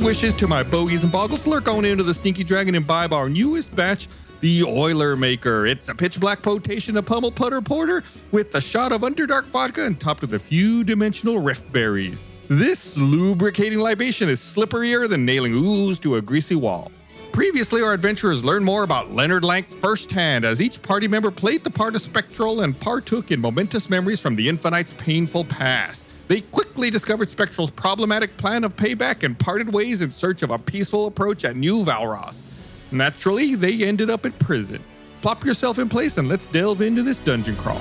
wishes to my bogies and boggles. Lurk on into the Stinky Dragon and imbibe our newest batch, the Oiler Maker. It's a pitch black potation of pummel putter porter with a shot of Underdark vodka and topped with a few dimensional rift berries. This lubricating libation is slipperier than nailing ooze to a greasy wall. Previously, our adventurers learned more about Leonard Lank firsthand as each party member played the part of Spectral and partook in momentous memories from the Infinite's painful past. They quickly discovered Spectral's problematic plan of payback and parted ways in search of a peaceful approach at New Valross. Naturally, they ended up in prison. Plop yourself in place and let's delve into this dungeon crawl.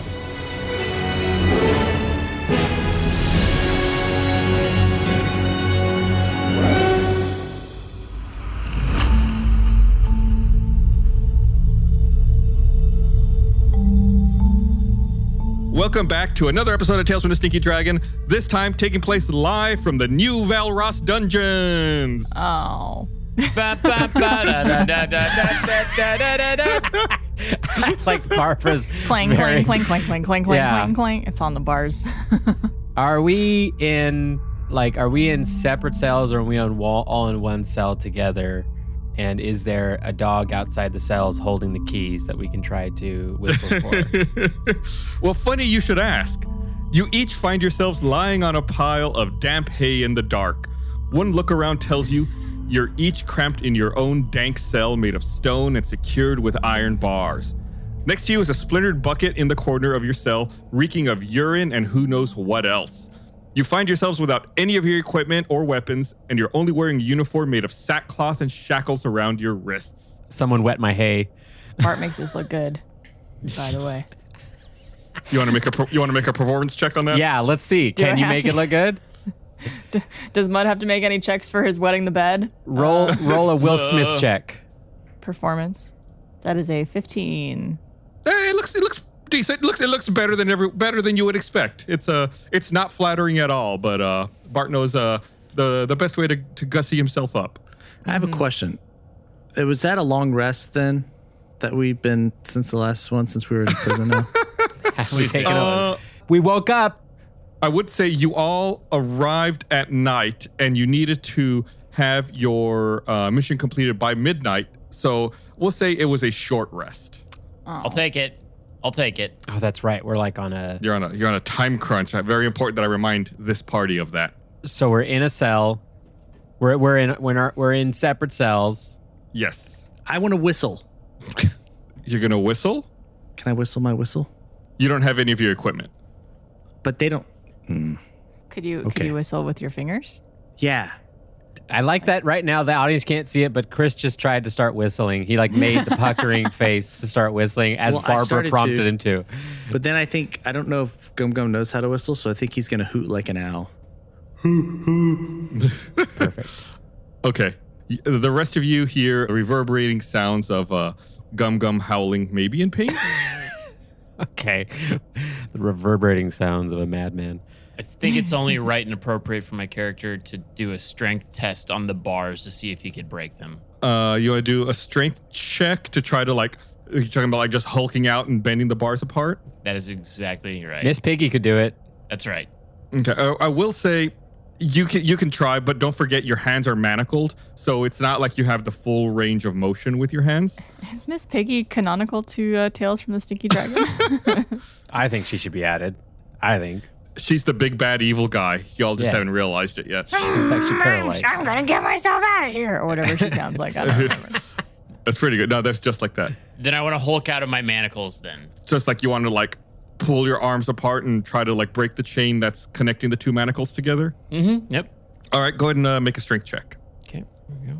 Welcome back to another episode of Tales from the Stinky Dragon, this time taking place live from the New Valross dungeons. Oh. Like Barbara's Clang, clang, clang, clang, clang, clang, clang, clang. It's on the bars. Are we in separate cells, or are we all in one cell together? And is there a dog outside the cells holding the keys that we can try to whistle for? Well, funny you should ask. You each find yourselves lying on a pile of damp hay in the dark. One look around tells you you're each cramped in your own dank cell made of stone and secured with iron bars. Next to you is a splintered bucket in the corner of your cell, reeking of urine and who knows what else. You find yourselves without any of your equipment or weapons, and you're only wearing a uniform made of sackcloth and shackles around your wrists. Someone wet my hay. Bart makes this look good, by the way. You want to make a performance check on that? Yeah, let's see. Can you make it look good? Does Mud have to make any checks for his wetting the bed? Roll a Will Smith check. Performance. That is a 15. Hey, it looks decent. It looks better than you would expect. It's not flattering at all, but Bart knows the best way to gussy himself up. I have a question. Was that a long rest then that we've been since the last one, since we were in prison now? We woke up. I would say you all arrived at night and you needed to have your mission completed by midnight. So we'll say it was a short rest. Oh. I'll take it. Oh, that's right. We're like on a... You're on a time crunch. Very important that I remind this party of that. So we're in a cell. We're in separate cells. Yes. I want to whistle. You're gonna whistle? Can I whistle my whistle? You don't have any of your equipment. But they don't. Could you whistle with your fingers? Yeah. I like that right now. The audience can't see it, but Chris just tried to start whistling. He made the puckering face to start whistling as Barbara prompted him to. But then I don't know if Gum Gum knows how to whistle, so I think he's going to hoot like an owl. Perfect. Okay. The rest of you hear reverberating sounds of Gum Gum howling, maybe in pain. Okay. The reverberating sounds of a madman. I think it's only right and appropriate for my character to do a strength test on the bars to see if he could break them. You want to do a strength check to try to are you talking about just hulking out and bending the bars apart? That is exactly right. Miss Piggy could do it. That's right. Okay. I will say you can try, but don't forget your hands are manacled, so it's not like you have the full range of motion with your hands. Is Miss Piggy canonical to Tales from the Stinky Dragon? I think she should be added. I think. She's the big bad evil guy. Y'all just haven't realized it yet. She's actually paralyzed. I'm gonna get myself out of here, or whatever she sounds like. I don't remember. That's pretty good. No, that's just like that. Then I want to hulk out of my manacles then. Just like you want to pull your arms apart and try to break the chain that's connecting the two manacles together. Mm-hmm. Yep. All right, go ahead and make a strength check. Okay. Here we go.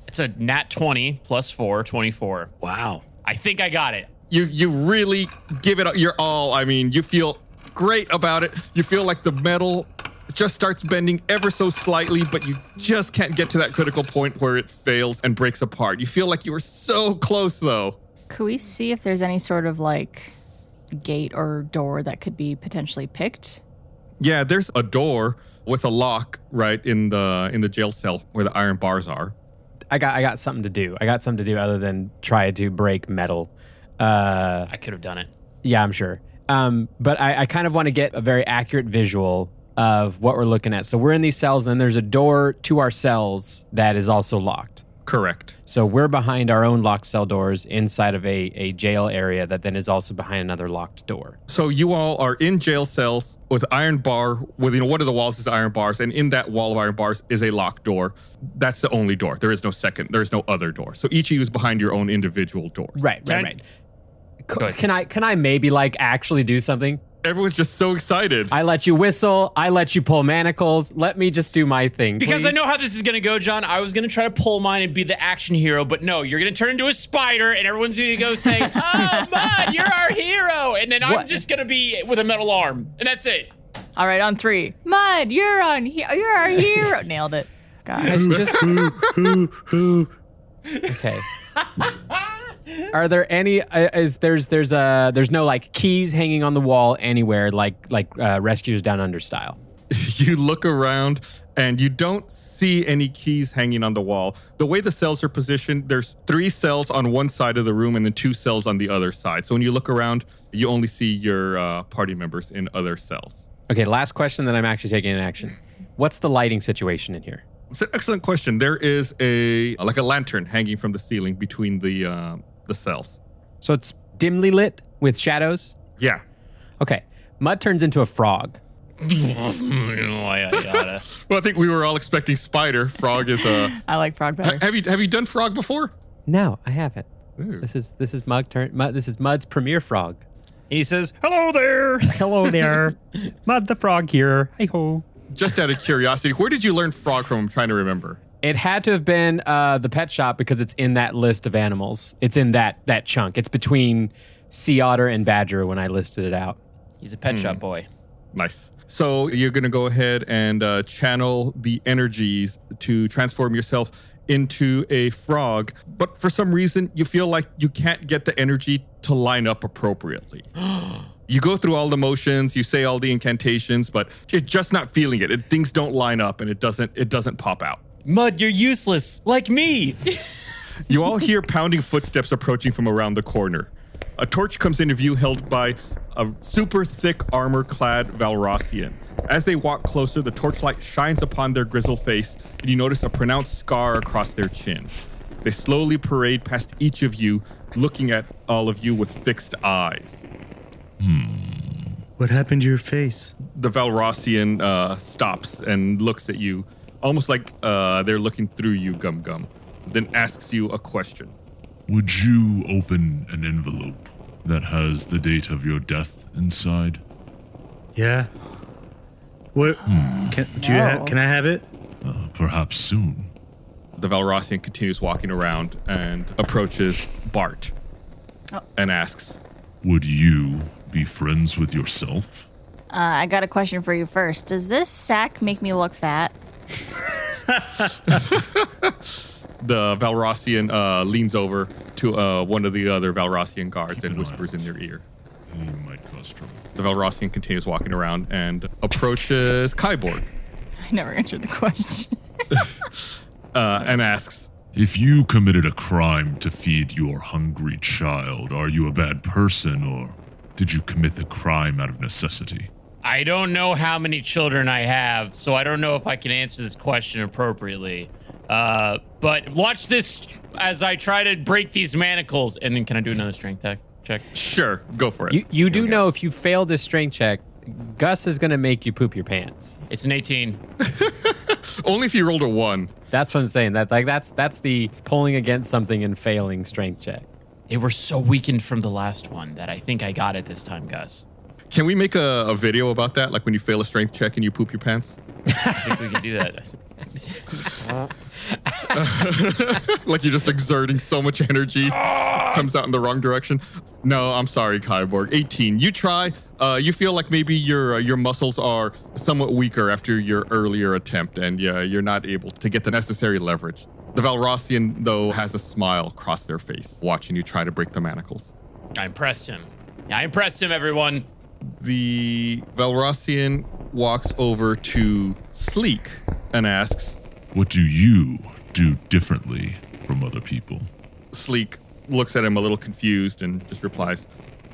It's a nat 20 plus 4, 24. Wow. I think I got it. You really give it your all. I mean, you feel great about it. You feel like the metal just starts bending ever so slightly, but you just can't get to that critical point where it fails and breaks apart. You feel like you were so close, though. Could we see if there's any sort of gate or door that could be potentially picked? Yeah, there's a door with a lock right in the jail cell where the iron bars are. I got something to do. I got something to do other than try to break metal. I could have done it. Yeah, I'm sure. But I kind of want to get a very accurate visual of what we're looking at. So we're in these cells, and then there's a door to our cells that is also locked. Correct. So we're behind our own locked cell doors inside of a jail area that then is also behind another locked door. So you all are in jail cells with iron bar, with, one of the walls is iron bars, and in that wall of iron bars is a locked door. That's the only door. There is no second. There is no other door. So each of you is behind your own individual doors. Right. Can I maybe like actually do something? Everyone's just so excited. I let you whistle. I let you pull manacles. Let me just do my thing, Because please. I know how this is going to go, John. I was going to try to pull mine and be the action hero, but no, you're going to turn into a spider, and everyone's going to go say, "Oh, Mud, you're our hero," and then I'm just going to be with a metal arm, and that's it. All right, on 3. Mud, you're our hero. Nailed it. It's just okay. Are there any? There's no like keys hanging on the wall anywhere, like Rescuers Down Under style. You look around and you don't see any keys hanging on the wall. The way the cells are positioned, there's 3 cells on one side of the room and then 2 cells on the other side. So when you look around, you only see your party members in other cells. Okay, last question that I'm actually taking in action. What's the lighting situation in here? It's an excellent question. There is a lantern hanging from the ceiling between the cells. So it's dimly lit with shadows? Yeah. Okay. Mud turns into a frog. Well, I think we were all expecting spider. Frog is I like frog better. Have you done frog before? No, I haven't. Ooh. This is this is Mud's premier frog. He says, "Hello there." Hello there. Mud the frog here. Hey ho. Just out of curiosity, where did you learn frog from? I'm trying to remember. It had to have been the pet shop because it's in that list of animals. It's in that chunk. It's between sea otter and badger when I listed it out. He's a pet shop boy. Nice. So you're going to go ahead and channel the energies to transform yourself into a frog. But for some reason, you feel like you can't get the energy to line up appropriately. You go through all the motions, you say all the incantations, but you're just not feeling it. Things don't line up and it doesn't pop out. Mud, you're useless, like me. You all hear pounding footsteps approaching from around the corner. A torch comes into view held by a super thick armor-clad Valrossian. As they walk closer, the torchlight shines upon their grizzled face, and you notice a pronounced scar across their chin. They slowly parade past each of you, looking at all of you with fixed eyes. What happened to your face? The Valrossian stops and looks at you, almost like they're looking through you, Gum Gum, then asks you a question. Would you open an envelope that has the date of your death inside? Yeah. What? Can I have it? Perhaps soon. The Valrossian continues walking around and approaches Bart and asks, Would you be friends with yourself? I got a question for you first. Does this sack make me look fat? The Valrossian leans over to one of the other Valrossian guards and whispers in their ear. He might cause trouble. The Valrossian continues walking around and approaches Kyborg I never answered the question. and asks, If you committed a crime to feed your hungry child, are you a bad person, or did you commit the crime out of necessity? I don't know how many children I have, so I don't know if I can answer this question appropriately. But watch this as I try to break these manacles. And then can I do another strength check? sure, go for it. You do know if you fail this strength check, Gus is going to make you poop your pants. It's an 18. Only if you rolled a 1. That's what I'm saying. That's the pulling against something and failing strength check. They were so weakened from the last one that I think I got it this time, Gus. Can we make a video about that? Like when you fail a strength check and you poop your pants? I think we can do that. Like you're just exerting so much energy, comes out in the wrong direction. No, I'm sorry, Kyborg. 18. You try. You feel like maybe your muscles are somewhat weaker after your earlier attempt, and you're not able to get the necessary leverage. The Valrossian, though, has a smile across their face, watching you try to break the manacles. I impressed him. I impressed him, everyone. The Valrossian walks over to Sleek and asks, What do you do differently from other people? Sleek looks at him a little confused and just replies,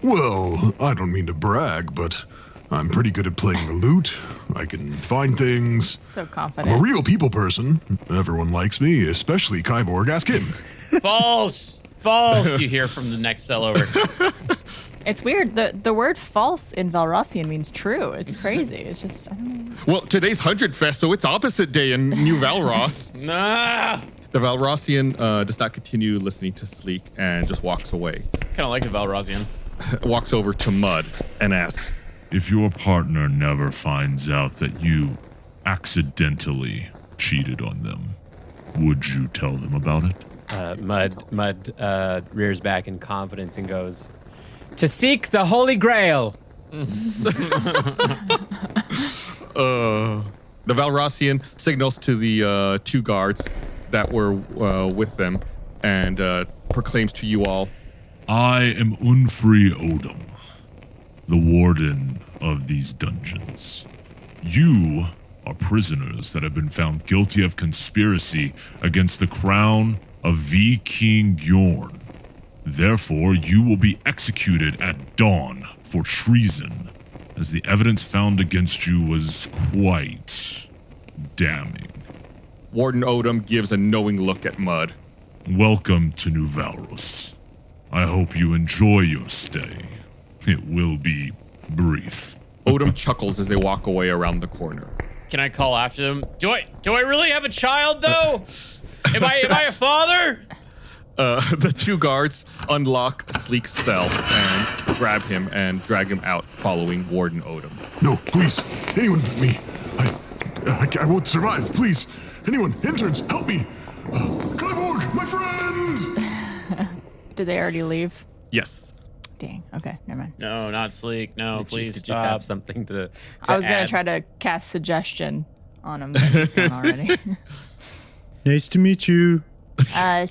Well, I don't mean to brag, but I'm pretty good at playing the lute. I can find things. So I'm a confident. real people person. Everyone likes me, especially Kyborg. Ask him. False! False! You hear from the next cell over. It's weird. The word false in Valrossian means true. It's crazy. It's just, I don't know. Well, today's 100 Fest, so it's opposite day in New Valross. Nah! The Valrossian does not continue listening to Sleek and just walks away. Kind of like the Valrossian. Walks over to Mud and asks, If your partner never finds out that you accidentally cheated on them, would you tell them about it? Mud rears back in confidence and goes, "To seek the Holy Grail." the Valrossian signals to the 2 guards that were with them and proclaims to you all, I am Unfree Odom, the warden of these dungeons. You are prisoners that have been found guilty of conspiracy against the crown of V King Bjorn. Therefore, you will be executed at dawn for treason, as the evidence found against you was quite damning. Warden Odom gives a knowing look at Mud. Welcome to New Valros. I hope you enjoy your stay. It will be brief. Odom chuckles as they walk away around the corner. Can I call after them? Do I really have a child though? Am I a father? The 2 guards unlock Sleek's cell and grab him and drag him out, following Warden Odom. No, please. Anyone but me. I won't survive. Please. Anyone. Interns, help me. Kyborg, my friend. Did they already leave? Yes. Dang. Okay, never mind. No, not Sleek. No, please Did you stop. have something to I was going add? to try to cast suggestion on him, but he's gone already. Nice to meet you. I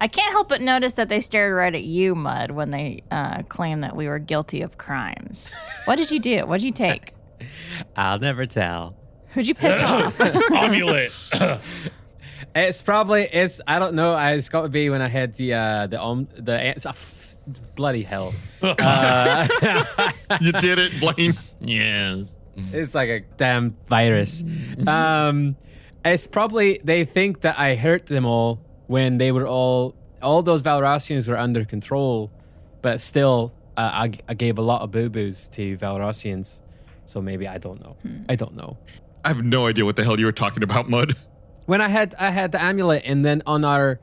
can't help but notice that they stared right at you, Mud, when they claimed that we were guilty of crimes. What did you do? What did you take? I'll never tell. Who'd you piss off? Amulet. It's I don't know. It's got to be when I had it's bloody hell. You did it, Blaine. Yes. It's like a damn virus. It's probably they think that I hurt them all when they were all those Valrossians were under control, but still I gave a lot of boo-boos to Valrossians. So maybe I don't know. I don't know. I have no idea what the hell you were talking about, Mud. When I had the amulet, and then on our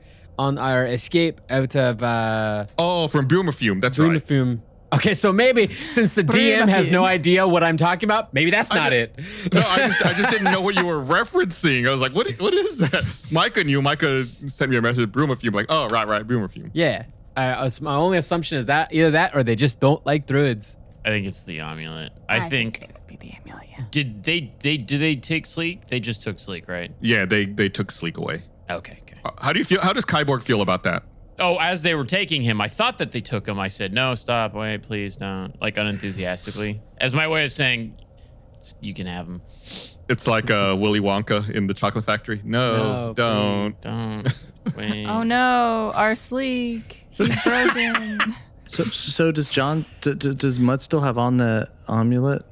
escape out of From Brumafume, that's right. Brunafume. Okay, so maybe since the DM has no idea what I'm talking about, maybe that's not it. No, I just didn't know what you were referencing. I was like, what is that? Micah knew. Micah sent me a message, Brumafume, like, oh, right, Brumafume. Yeah. My only assumption is that either that or they just don't like druids. I think it's the amulet. I think it would be the amulet, yeah. did they take Sleek? They just took Sleek, right? Yeah, they took Sleek away. Okay. How do you feel? How does Kyborg feel about that? Oh, as they were taking him, I thought that they took him. I said, no, stop, wait, please don't. Like unenthusiastically. As my way of saying, you can have him. It's like Willy Wonka in the Chocolate Factory. No, don't. Don't. Wait. Oh no, our Sleek. He's broken. So does John? Does Mud still have on the amulet?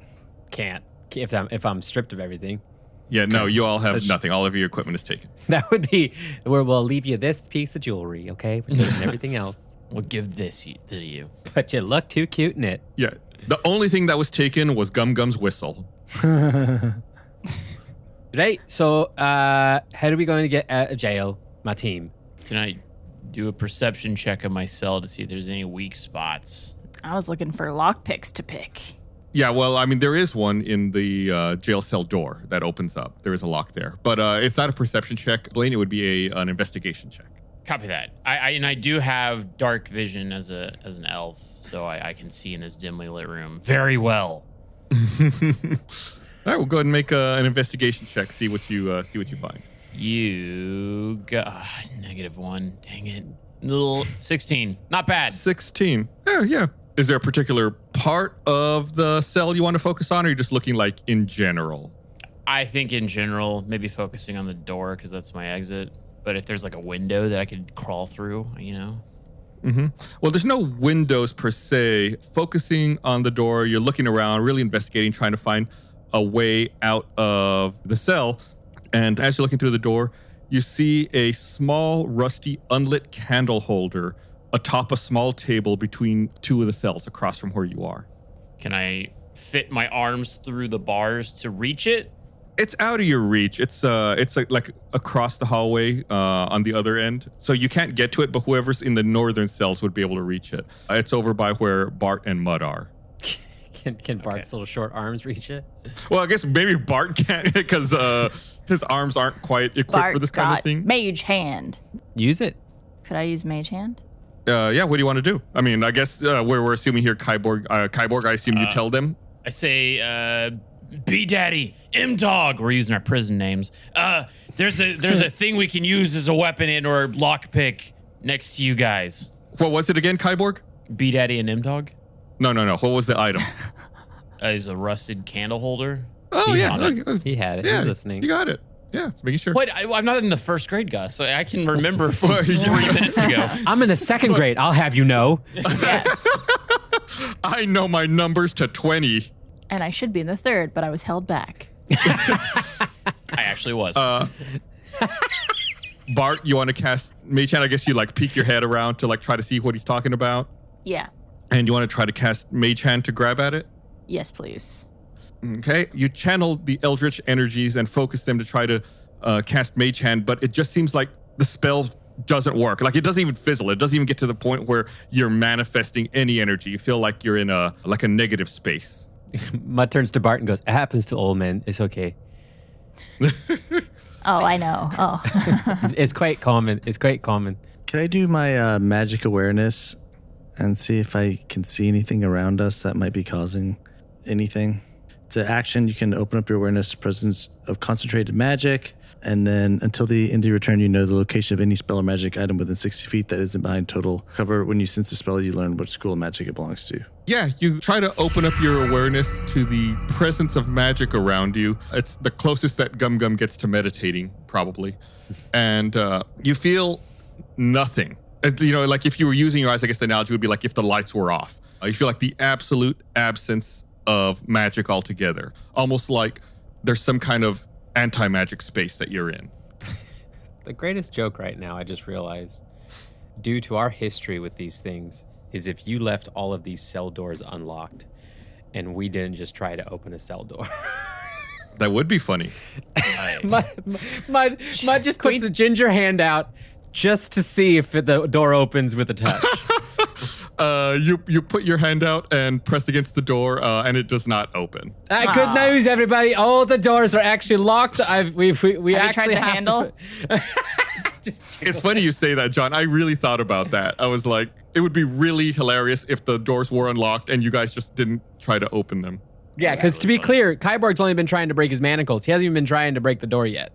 Can't if I'm stripped of everything. Yeah, no, you all have nothing. All of your equipment is taken. That would be where we'll leave you this piece of jewelry. Okay, we're taking everything else. We'll give this to you. But you look too cute in it. Yeah, the only thing that was taken was Gum Gum's whistle. Right. So, how are we going to get out of jail, my team? Can I do a perception check of my cell to see if there's any weak spots? I was looking for lockpicks to pick. Yeah, well, I mean, there is one in the jail cell door that opens up. There is a lock there, but it's not a perception check, Blaine. It would be an investigation check. Copy that. I do have dark vision as an elf, so I can see in this dimly lit room very well. All right, we'll go ahead and make an investigation check. See what you find. You got -1. Dang it. Little 16. Not bad. 16. Yeah. Is there a particular part of the cell you want to focus on, or are you just looking like in general? I think in general, maybe focusing on the door because that's my exit. But if there's like a window that I could crawl through, Well, there's no windows per se. Focusing on the door, you're looking around, really investigating, trying to find a way out of the cell. And as you're looking through the door, you see a small, rusty, unlit candle holder atop a small table between two of the cells across from where you are. Can I fit my arms through the bars to reach it? It's out of your reach. It's like across the hallway on the other end. So you can't get to it, but whoever's in the northern cells would be able to reach it. It's over by where Bart and Mud are. Can Bart's little short arms reach it? Well, I guess maybe Bart can't because his arms aren't quite equipped for this Bart's kind of got thing. mage hand. Use it. Could I use mage hand? Yeah, what do you want to do? I mean, I guess we're assuming here Kyborg, I assume you tell them. I say, B-Daddy, M-Dog. We're using our prison names. There's a thing we can use as a weapon and or lockpick next to you guys. What was it again, Kyborg? B-Daddy and M-Dog? No. What was the item? Is a rusted candle holder. Oh, yeah. He had it. Yeah, He's listening. you got it. Yeah, just making sure. Wait, I'm not in the first grade, Gus. So I can remember from 3 minutes ago. I'm in the second grade. I'll have you know. Yes. I know my numbers to 20. And I should be in the third, but I was held back. I actually was. Bart, you want to cast Mage Hand? I guess you like peek your head around to like try to see what he's talking about. Yeah. And you want to try to cast Mage Hand to grab at it? Yes, please. Okay. You channel the Eldritch energies and focus them to try to cast Mage Hand, but it just seems like the spell doesn't work. Like it doesn't even fizzle. It doesn't even get to the point where you're manifesting any energy. You feel like you're in a negative space. Mud turns to Bart and goes, "It happens to old men. It's okay." Oh, I know. Oh. It's quite common. Can I do my magic awareness and see if I can see anything around us that might be causing anything? To action, you can open up your awareness to presence of concentrated magic, and then until the end of your turn, you know the location of any spell or magic item within 60 feet that isn't behind total cover. When you sense a spell, you learn which school of magic it belongs to. Yeah, you try to open up your awareness to the presence of magic around you. It's the closest that Gum Gum gets to meditating, probably. And you feel nothing. Like if you were using your eyes, I guess the analogy would be like if the lights were off. You feel like the absolute absence of magic altogether. Almost like there's some kind of anti-magic space that you're in. The greatest joke right now, I just realized, due to our history with these things, is if you left all of these cell doors unlocked and we didn't just try to open a cell door. That would be funny. Mud just puts a ginger hand out just to see if the door opens with a touch. You put your hand out and press against the door, and it does not open. Good news, everybody! All the doors are actually locked. We actually tried the handle? It's funny you say that, John. I really thought about that. I was like, it would be really hilarious if the doors were unlocked and you guys just didn't try to open them. Yeah, because to be clear, Kyborg's only been trying to break his manacles. He hasn't even been trying to break the door yet.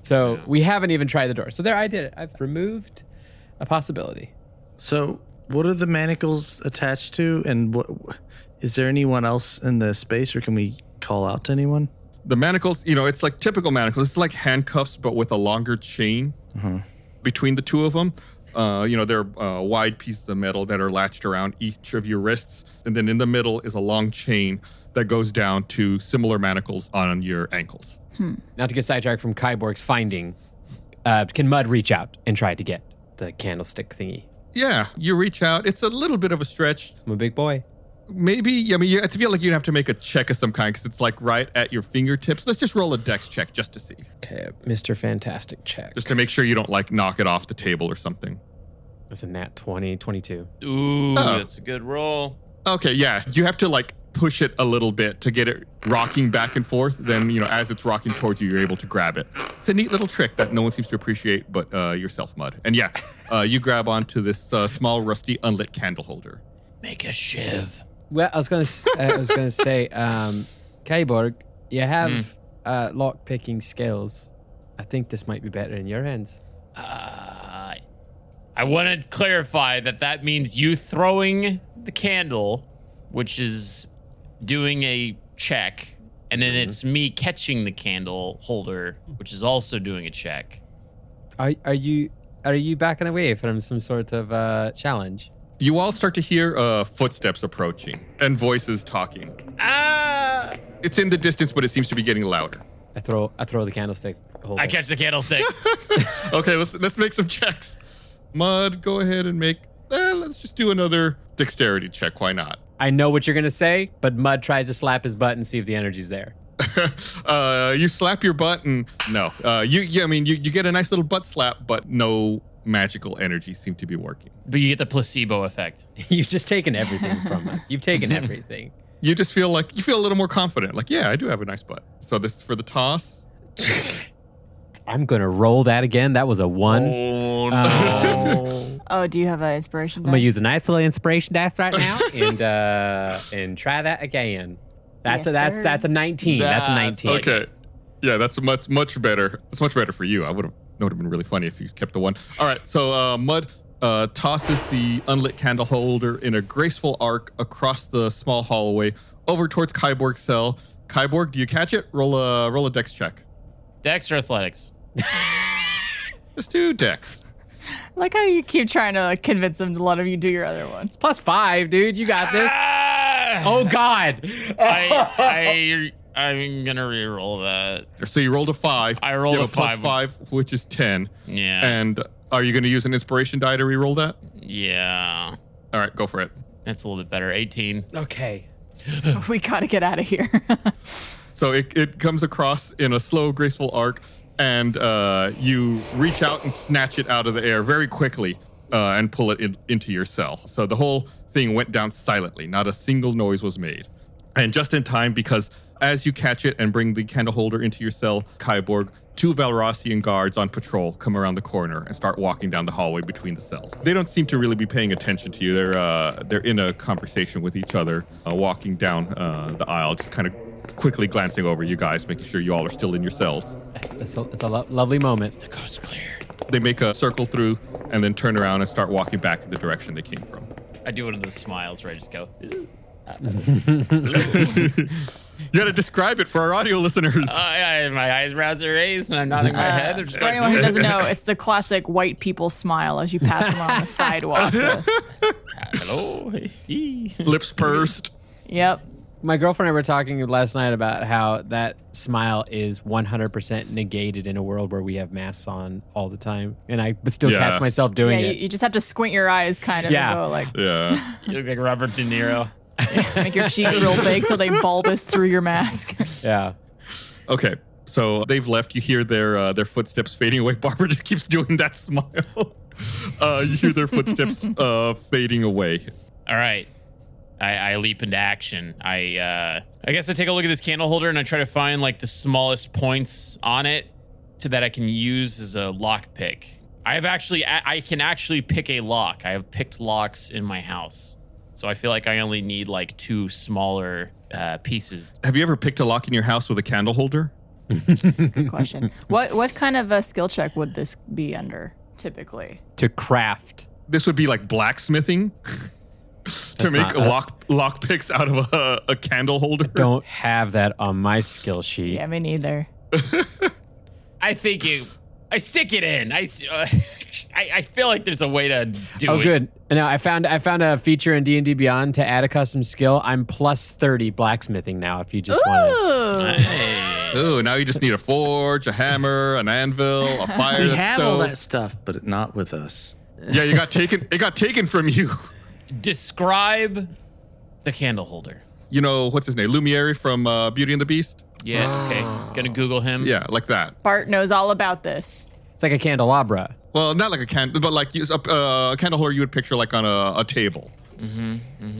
So we haven't even tried the door. So there, I did it. I've removed a possibility. So what are the manacles attached to, and what is there anyone else in the space, or can we call out to anyone? The manacles, it's like typical manacles. It's like handcuffs, but with a longer chain between the two of them. They're wide pieces of metal that are latched around each of your wrists. And then in the middle is a long chain that goes down to similar manacles on your ankles. Not to get sidetracked from Kyborg's finding, can Mud reach out and try to get the candlestick thingy? Yeah, you reach out. It's a little bit of a stretch. I'm a big boy. Maybe, I feel like you'd have to make a check of some kind because it's like right at your fingertips. Let's just roll a dex check just to see. Okay, Mr. Fantastic check. Just to make sure you don't like knock it off the table or something. That's a nat 20, 22. Ooh, that's a good roll. Okay, yeah. You have to like push it a little bit to get it rocking back and forth. Then, as it's rocking towards you, you're able to grab it. It's a neat little trick that no one seems to appreciate but yourself, Mud. And yeah, you grab onto this small, rusty, unlit candle holder. Make a shiv. Well, I was gonna say, Kyborg, you have lock picking skills. I think this might be better in your hands. I want to clarify that means you throwing the candle, which is doing a check, and then it's me catching the candle holder, which is also doing a check. Are you are you backing away from some sort of challenge? You all start to hear footsteps approaching and voices talking. Ah! It's in the distance, but it seems to be getting louder. I throw the candlestick holder. I catch the candlestick. Okay, let's make some checks. Mud, go ahead and make. Let's just do another dexterity check. Why not? I know what you're gonna say, but Mud tries to slap his butt and see if the energy's there. You slap your butt and no. You get a nice little butt slap, but no magical energy seem to be working. But you get the placebo effect. You've just taken everything from us. You've taken everything. You just feel like you feel a little more confident. Like, yeah, I do have a nice butt. So this is for the toss. I'm gonna roll that again. That was a 1. Oh no. Oh, do you have an inspiration? I'm gonna use a nice little inspiration dice right now and try that again. That's Yes, sir. a 19. That's a 19. Okay. Yeah, that's much better. It's much better for you. It would have been really funny if you kept the 1. All right, so Mud tosses the unlit candle holder in a graceful arc across the small hallway over towards Kyborg's cell. Kyborg, do you catch it? Roll a dex check. Dex or athletics? Let's do dex. I like how you keep trying to convince them to let you do your other ones. +5, dude. You got this. Oh God. I'm gonna re-roll that. So you rolled a 5. I rolled You have a 5. +5, which is 10. Yeah. And are you going to use an inspiration die to re-roll that? Yeah. All right, go for it. That's a little bit better. 18. Okay. We gotta get out of here. So it comes across in a slow, graceful arc, and you reach out and snatch it out of the air very quickly and pull it into your cell. So the whole thing went down silently. Not a single noise was made. And just in time, because as you catch it and bring the candle holder into your cell, Kyborg, 2 Valrossian guards on patrol come around the corner and start walking down the hallway between the cells. They don't seem to really be paying attention to you. They're in a conversation with each other, walking down the aisle, just kind of quickly glancing over you guys, making sure you all are still in your cells. It's a lovely moment. The coast cleared. They make a circle through and then turn around and start walking back in the direction they came from. I do one of those smiles where I just go, You got to describe it for our audio listeners. my eyebrows are raised and I'm nodding my head. I'm just For like, anyone who doesn't know, it's the classic white people smile as you pass along the sidewalk. hello. Lips pursed. Yep. My girlfriend and I were talking last night about how that smile is 100% negated in a world where we have masks on all the time, and I still catch myself doing Yeah, it. you just have to squint your eyes kind of and go like, Yeah. You look like Robert De Niro. make your cheeks real big so they bulbous through your mask. Yeah. Okay. So they've left. You hear their footsteps fading away. Barbara just keeps doing that smile. You hear their footsteps fading away. All right. I leap into action. I guess I take a look at this candle holder and I try to find like the smallest points on it that I can use as a lock pick. I can actually pick a lock. I have picked locks in my house. So I feel like I only need like 2 smaller pieces. Have you ever picked a lock in your house with a candle holder? Good question. What kind of a skill check would this be under typically? To craft. This would be like blacksmithing to make not lock picks out of a candle holder. Don't have that on my skill sheet. Yeah, me neither. I think I stick it in. I feel like there's a way to do it. Oh, good. Now I found a feature in D&D Beyond to add a custom skill. I'm +30 blacksmithing now. If you just want to. Hey. Ooh, now you just need a forge, a hammer, an anvil, a fire We that's have all stove. that stuff, but not with us. Yeah, you got taken. It got taken from you. Describe the candle holder. You know what's his name? Lumiere from Beauty and the Beast. Yeah. Okay. Gonna Google him. Yeah, like that. Bart knows all about this. It's like a candelabra. Well, not like a candle, but like a candle holder you would picture like on a table.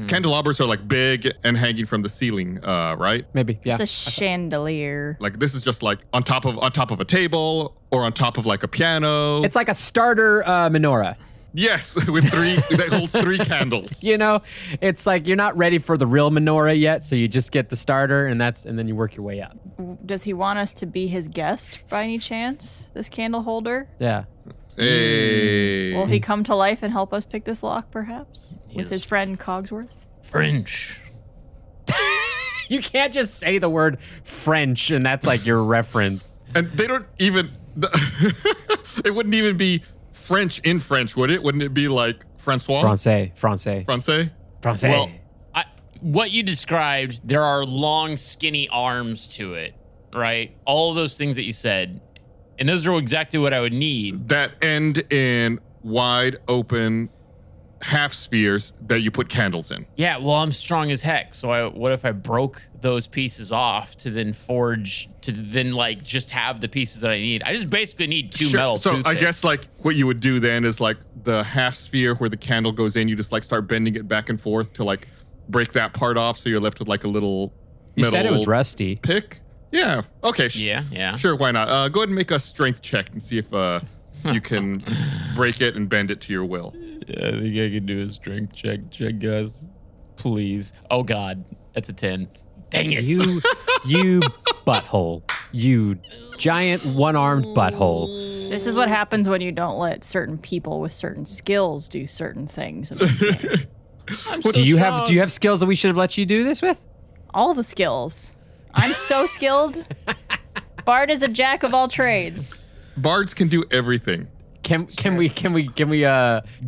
Candelabras are like big and hanging from the ceiling, right? Maybe. Yeah. It's a chandelier. Like this is just like on top of a table or on top of like a piano. It's like a starter menorah. Yes, with 3 that holds 3 candles. You know, it's like you're not ready for the real menorah yet, so you just get the starter, and then you work your way up. Does he want us to be his guest by any chance? This candle holder? Yeah. Hey. Will he come to life and help us pick this lock, perhaps? With Yes. his friend Cogsworth? French. You can't just say the word French, and that's like your reference. And they don't even. It wouldn't even be French in French, would it? Wouldn't it be like Francois? Francais. Francais? Well, what you described, there are long, skinny arms to it, right? All of those things that you said. And those are exactly what I would need. That end in wide open half spheres that you put candles in. Yeah, well, I'm strong as heck. So what if I broke those pieces off to then forge, to then like just have the pieces that I need? I just basically need two metal So I toothpicks. guess like what you would do then is like the half sphere where the candle goes in, you just like start bending it back and forth to like break that part off. So you're left with like a little You metal said it was rusty. pick. Yeah. Okay. Yeah. Sure. Why not? Go ahead and make a strength check and see if you can break it and bend it to your will. Yeah, I think I can do a strength check, guys. Please. Oh, God. That's a 10. Dang it. You butthole. You giant one-armed butthole. This is what happens when you don't let certain people with certain skills do certain things in this game. Do you have skills that we should have let you do this with? All the skills. I'm so skilled. Bard is a jack of all trades. Bards can do everything. Can we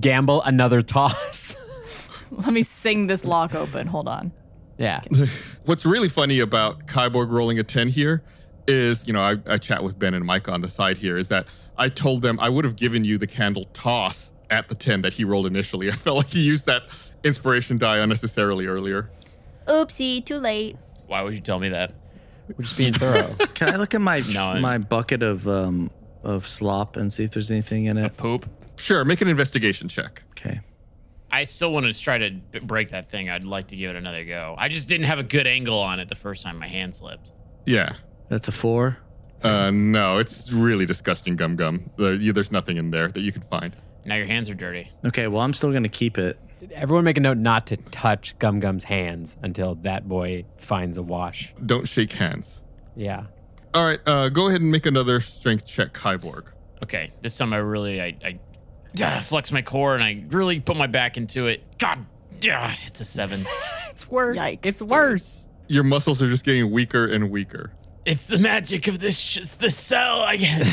gamble another toss? Let me sing this lock open. Hold on. Yeah. What's really funny about Kyborg rolling a 10 here is, I chat with Ben and Mike on the side here, is that I told them I would have given you the candle toss at the 10 that he rolled initially. I felt like he used that inspiration die unnecessarily earlier. Oopsie, too late. Why would you tell me that? We're just being thorough. Can I look at my No. my bucket of slop and see if there's anything in it? Poop? Sure, make an investigation check. Okay. I still want to try to break that thing. I'd like to give it another go. I just didn't have a good angle on it the first time my hand slipped. Yeah. That's a 4. No, it's really disgusting gum. There's nothing in there that you can find. Now your hands are dirty. Okay, well, I'm still going to keep it. Everyone make a note not to touch Gum Gum's hands until that boy finds a wash. Don't shake hands. Yeah. All right, go ahead and make another strength check, Kyborg. Okay, this time I flex my core and I really put my back into it. God, it's a 7. It's worse. Yikes, It's dude. worse. Your muscles are just getting weaker and weaker. It's the magic of this cell. I get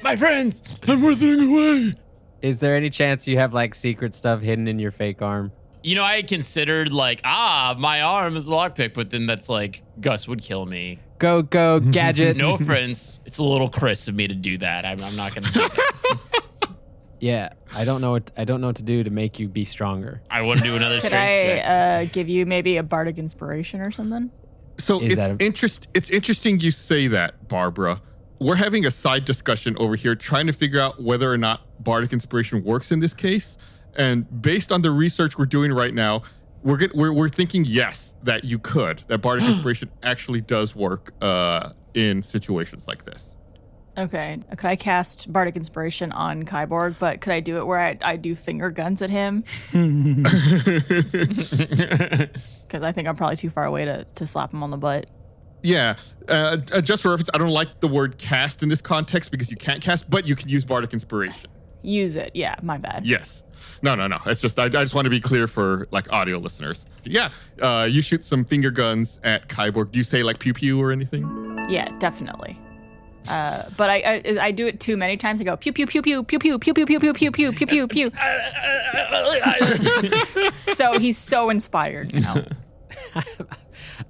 my friends. I'm withering away. Is there any chance you have like secret stuff hidden in your fake arm? I had considered like, my arm is a lockpick, but then that's like Gus would kill me. Go, gadget. No offense. It's a little Chris of me to do that. I'm not gonna do that. Yeah, I don't know what to do to make you be stronger. I want to do another Could strength check. I give you maybe a bardic inspiration or something? So Is it's interesting you say that, Barbara. We're having a side discussion over here trying to figure out whether or not bardic inspiration works in this case. And based on the research we're doing right now, we're thinking yes, that you could, that bardic inspiration actually does work in situations like this. Okay. Could I cast bardic inspiration on Kyborg, but could I do it where I do finger guns at him? Because I think I'm probably too far away to slap him on the butt. Yeah, just for reference, I don't like the word cast in this context because you can't cast, but you can use bardic inspiration. Use it. Yeah, my bad. Yes. No. It's just I just want to be clear for like audio listeners. Yeah, you shoot some finger guns at Kyborg. Do you say like pew pew or anything? Yeah, definitely. But I do it too many times. I go pew pew pew pew pew pew pew pew pew pew pew pew pew pew pew. So he's so inspired now.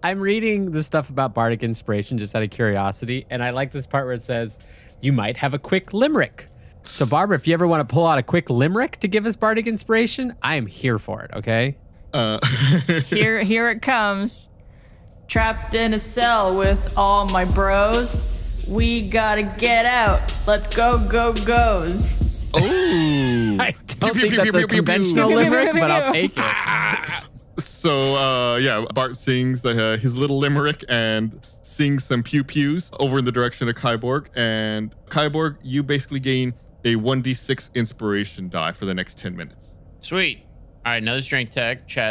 I'm reading the stuff about bardic inspiration just out of curiosity, and I like this part where it says, you might have a quick limerick. So Barbara, if you ever want to pull out a quick limerick to give us bardic inspiration, I am here for it, okay? Here it comes. Trapped in a cell with all my bros. We gotta get out. Let's go goes. Oh. I don't think that's a conventional limerick, but I'll take it. So, Bart sings his little limerick and sings some pew-pews over in the direction of Kyborg. And Kyborg, you basically gain a 1d6 inspiration die for the next 10 minutes. Sweet. All right, another strength check to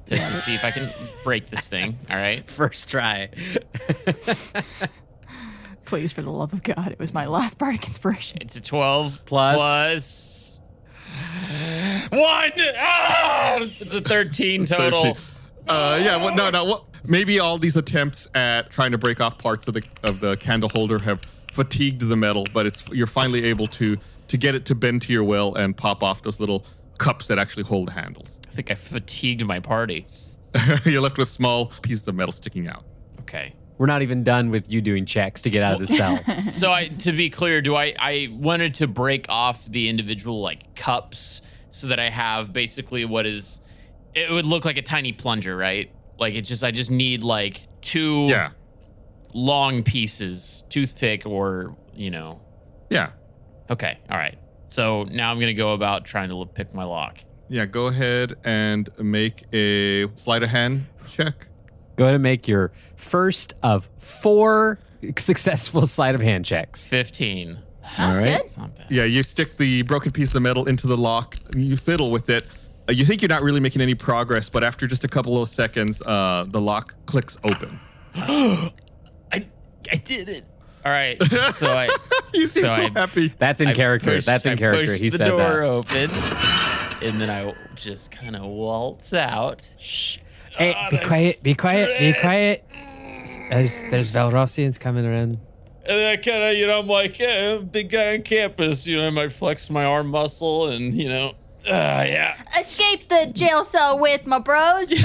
see if I can break this thing. All right. First try. Please, for the love of God, it was my last bardic inspiration. It's a 12 Plus 1. It's a 13 total. 13. Maybe all these attempts at trying to break off parts of the candle holder have fatigued the metal, but you're finally able to get it to bend to your will and pop off those little cups that actually hold the handles. I think I fatigued my party. You're left with small pieces of metal sticking out. Okay. We're not even done with you doing checks to get out of the cell. So to be clear, I wanted to break off the individual like cups so that I have basically it would look like a tiny plunger, right? Like I just need like 2 long pieces, toothpick or, Yeah. Okay. All right. So now I'm going to go about trying to pick my lock. Yeah, go ahead and make a sleight of hand check. Go ahead and make your first of 4 successful sleight of hand checks. 15. That's good. It's not bad. Yeah, you stick the broken piece of metal into the lock. You fiddle with it. You think you're not really making any progress, but after just a couple of seconds, the lock clicks open. I did it. All right. So You seem so happy. That's in character. That's in character. He said the door that. open, and then I just kind of waltz out. Shh. Hey, be quiet. Be quiet. Be quiet. There's Valrossians coming around. And then I kind of, I'm like, yeah, big guy on campus. I might flex my arm muscle and, yeah. Escape the jail cell with my bros. Now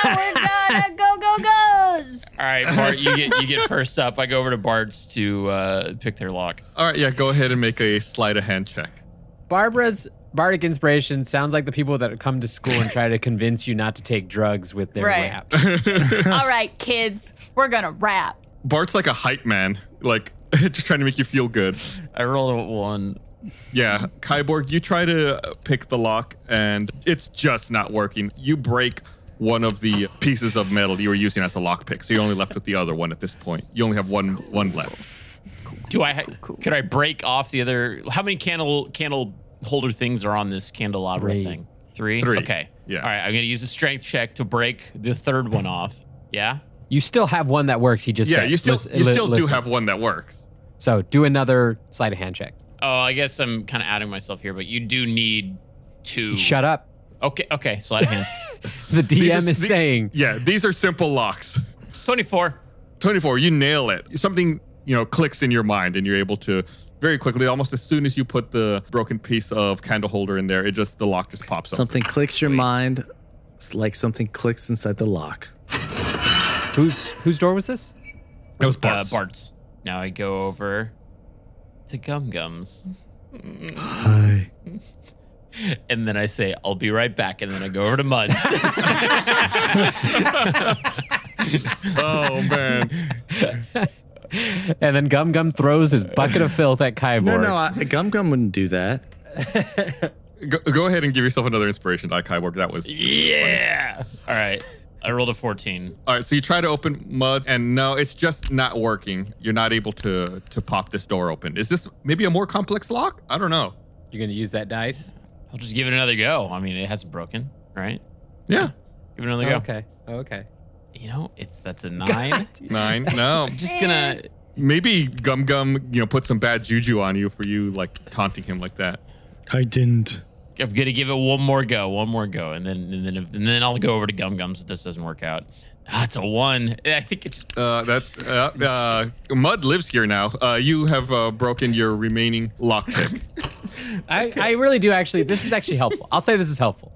we're gonna goes. All right, Bart, you get first up. I go over to Bart's to pick their lock. All right, yeah, go ahead and make a sleight of hand check. Barbara's bardic inspiration sounds like the people that come to school and try to convince you not to take drugs with their Right. raps. All right, kids, we're gonna rap. Bart's like a hype man, like just trying to make you feel good. I rolled a 1. Yeah, Kyborg, you try to pick the lock and it's just not working. You break one of the pieces of metal you were using as a lockpick, so you're only left with the other one at this point. You only have one left. Could I break off the other? How many candle holder things are on this candelabra 3. thing? 3? 3. Okay. Yeah. All right, I'm going to use a strength check to break the third one off. Yeah? You still have one that works. He just Yeah, said. you still do listen. have one that works. So do another sleight of hand check. Oh, I guess I'm kind of adding myself here, but you do need 2. Shut up. Okay, sleight of hand. The DM is saying. Yeah, these are simple locks. 24. 24, you nail it. Something, clicks in your mind and you're able to very quickly, almost as soon as you put the broken piece of candle holder in there, the lock just pops up. Something clicks your mind. It's like something clicks inside the lock. Whose door was this? That was Bart's. Bart's. Now I go over to Gum Gums. Hi. And then I say, I'll be right back. And then I go over to Mud's. Oh, man. And then Gum Gum throws his bucket of filth at Kyborg. No, Gum Gum wouldn't do that. Go ahead and give yourself another inspiration die, Kyborg. That was Yeah. All right. I rolled a 14. All right, so you try to open Mud's, and no, it's just not working. You're not able to pop this door open. Is this maybe a more complex lock? I don't know. You're going to use that dice? I'll just give it another go. I mean, it hasn't broken, right? Yeah. Give it another go. Okay. Okay. That's a 9. 9. No. Just gonna. Maybe Gum Gum, put some bad juju on you for you like taunting him like that. I didn't. I'm gonna give it one more go, and then I'll go over to Gum Gums if this doesn't work out. It's a 1. I think it's. Mud lives here now. You have broken your remaining lockpick. I really do actually. This is actually helpful. I'll say this is helpful.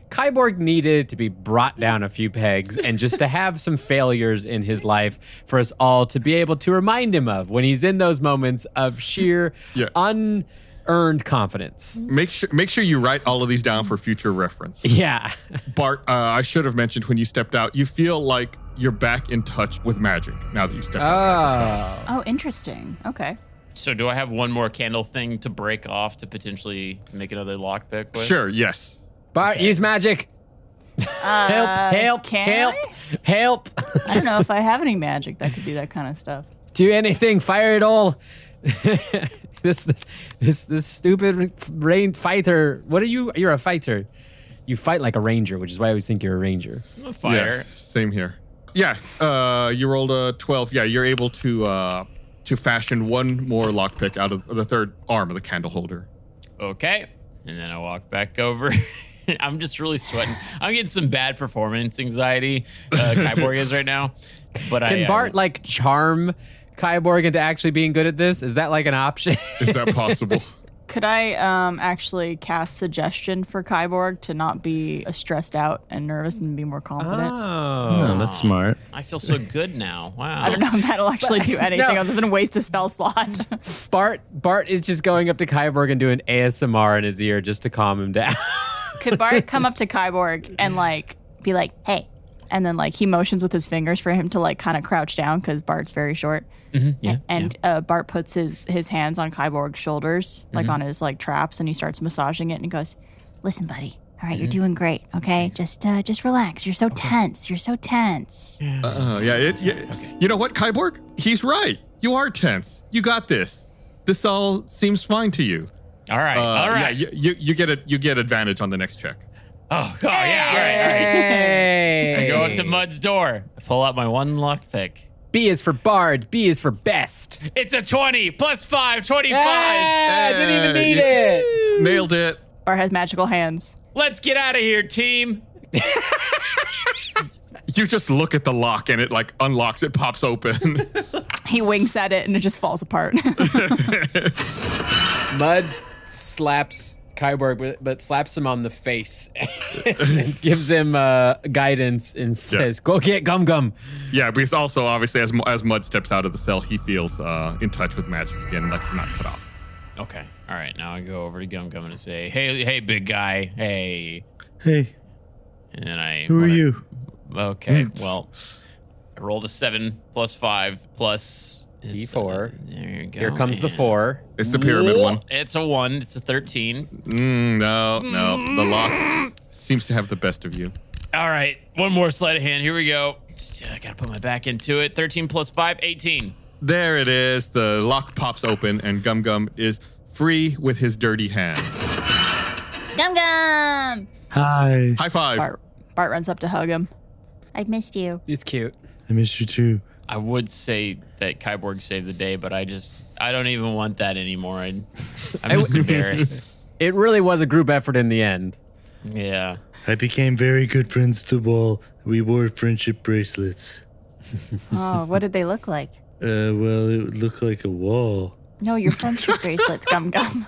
Kyborg needed to be brought down a few pegs and just to have some failures in his life for us all to be able to remind him of when he's in those moments of sheer unearned confidence. Make sure you write all of these down for future reference. Yeah. Bart, I should have mentioned when you stepped out, you feel like you're back in touch with magic now that you stepped out. Oh, interesting. Okay. So do I have one more candle thing to break off to potentially make another lockpick with? Sure, yes. Bart, use magic. Help. Can I don't know if I have any magic that could do that kind of stuff. Do anything. Fire it all. This stupid rain fighter. What are you? You're a fighter. You fight like a ranger, which is why I always think you're a ranger. I'm a fighter. Yeah, same here. Yeah, you rolled a 12. Yeah, you're able to fashion one more lockpick out of the third arm of the candle holder. Okay. And then I walk back over. I'm just really sweating. I'm getting some bad performance anxiety. Kyborg is right now. But Can Bart charm Kyborg into actually being good at this? Is that like an option? Is that possible? Could I actually cast suggestion for Kyborg to not be stressed out and nervous and be more confident? Oh, that's smart. I feel so good now. Wow. I don't know if that'll actually do anything other than waste a spell slot. Bart is just going up to Kyborg and doing ASMR in his ear just to calm him down. Could Bart come up to Kyborg and like be like, hey, and then like he motions with his fingers for him to like kind of crouch down because Bart's very short. Bart puts his hands on Kyborg's shoulders, like on his like traps, and he starts massaging it and he goes, listen, buddy. All right, you're doing great. Okay, just relax. You're so tense. You're so tense. You know what, Kyborg? He's right. You are tense. You got this. This all seems fine to you. All right. Yeah, you get advantage on the next check. Oh yeah. All right. I go up to Mud's door. I pull out my one luck pick. B is for Bard. B is for best. It's a 20 plus 5, 25. I didn't even need it. Nailed it. Bart has magical hands. Let's get out of here, team. You just look at the lock and it like unlocks. It pops open. He winks at it and it just falls apart. Mud slaps Kyborg, but slaps him on the face and gives him guidance and says, "Go get Gum Gum." Yeah, because also obviously as Mud steps out of the cell, he feels in touch with magic again, like he's not cut off. Okay. All right. Now I go over to Gum Gum and say, "Hey, big guy. Hey." Hey. And then Who are you? Okay. Well, I rolled a 7 plus 5 plus D4. There you go. Here comes the 4. It's the pyramid one. It's a 1. It's a 13. No. The lock seems to have the best of you. All right. One more sleight of hand. Here we go. I got to put my back into it. 13 plus 5, 18. There it is. The lock pops open and Gum Gum is free with his dirty hands. Gum Gum! Hi. High five. Bart runs up to hug him. I've missed you. It's cute. I miss you too. I would say that Kyborg saved the day, but I don't even want that anymore. I'm just embarrassed. It really was a group effort in the end. Yeah. I became very good friends at the wall. We wore friendship bracelets. Oh, what did they look like? Well, it would look like a wall. No, your friendship bracelets, Gum Gum.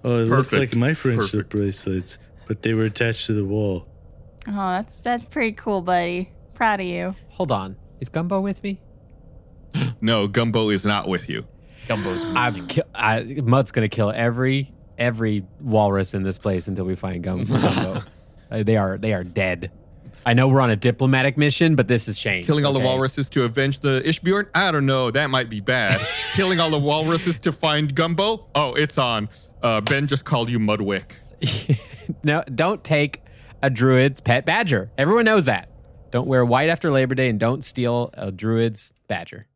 Oh, it looked Perfect. like my friendship Perfect. bracelets, but they were attached to the wall. Oh, that's pretty cool, buddy. Proud of you. Hold on. Is Gumbo with me? No, Gumbo is not with you. Gumbo's missing. Mud's gonna kill every walrus in this place until we find Gumbo. They are dead. I know we're on a diplomatic mission, but this has changed. Killing all the walruses to avenge the Ishbjorn? I don't know. That might be bad. Killing all the walruses to find Gumbo? Oh, it's on. Ben just called you Mudwick. No, don't take a druid's pet badger. Everyone knows that. Don't wear white after Labor Day and don't steal a druid's badger.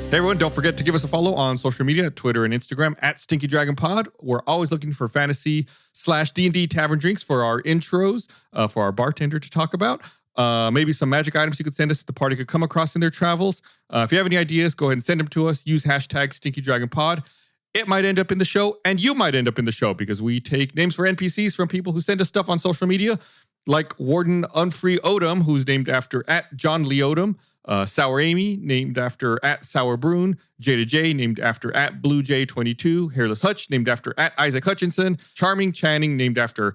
Hey everyone, don't forget to give us a follow on social media, Twitter and Instagram at Stinky Dragon Pod. We're always looking for fantasy/D&D tavern drinks for our intros, for our bartender to talk about. Maybe some magic items you could send us that the party could come across in their travels. If you have any ideas, go ahead and send them to us. Use hashtag Stinky Dragon Pod. It might end up in the show, and you might end up in the show because we take names for NPCs from people who send us stuff on social media, like Warden Unfree Odom, who's named after @John Lee Odom. Sour Amy, named after @Sour Brune. Jada J, named after @BlueJ22. Hairless Hutch, named after @Isaac Hutchinson. Charming Channing, named after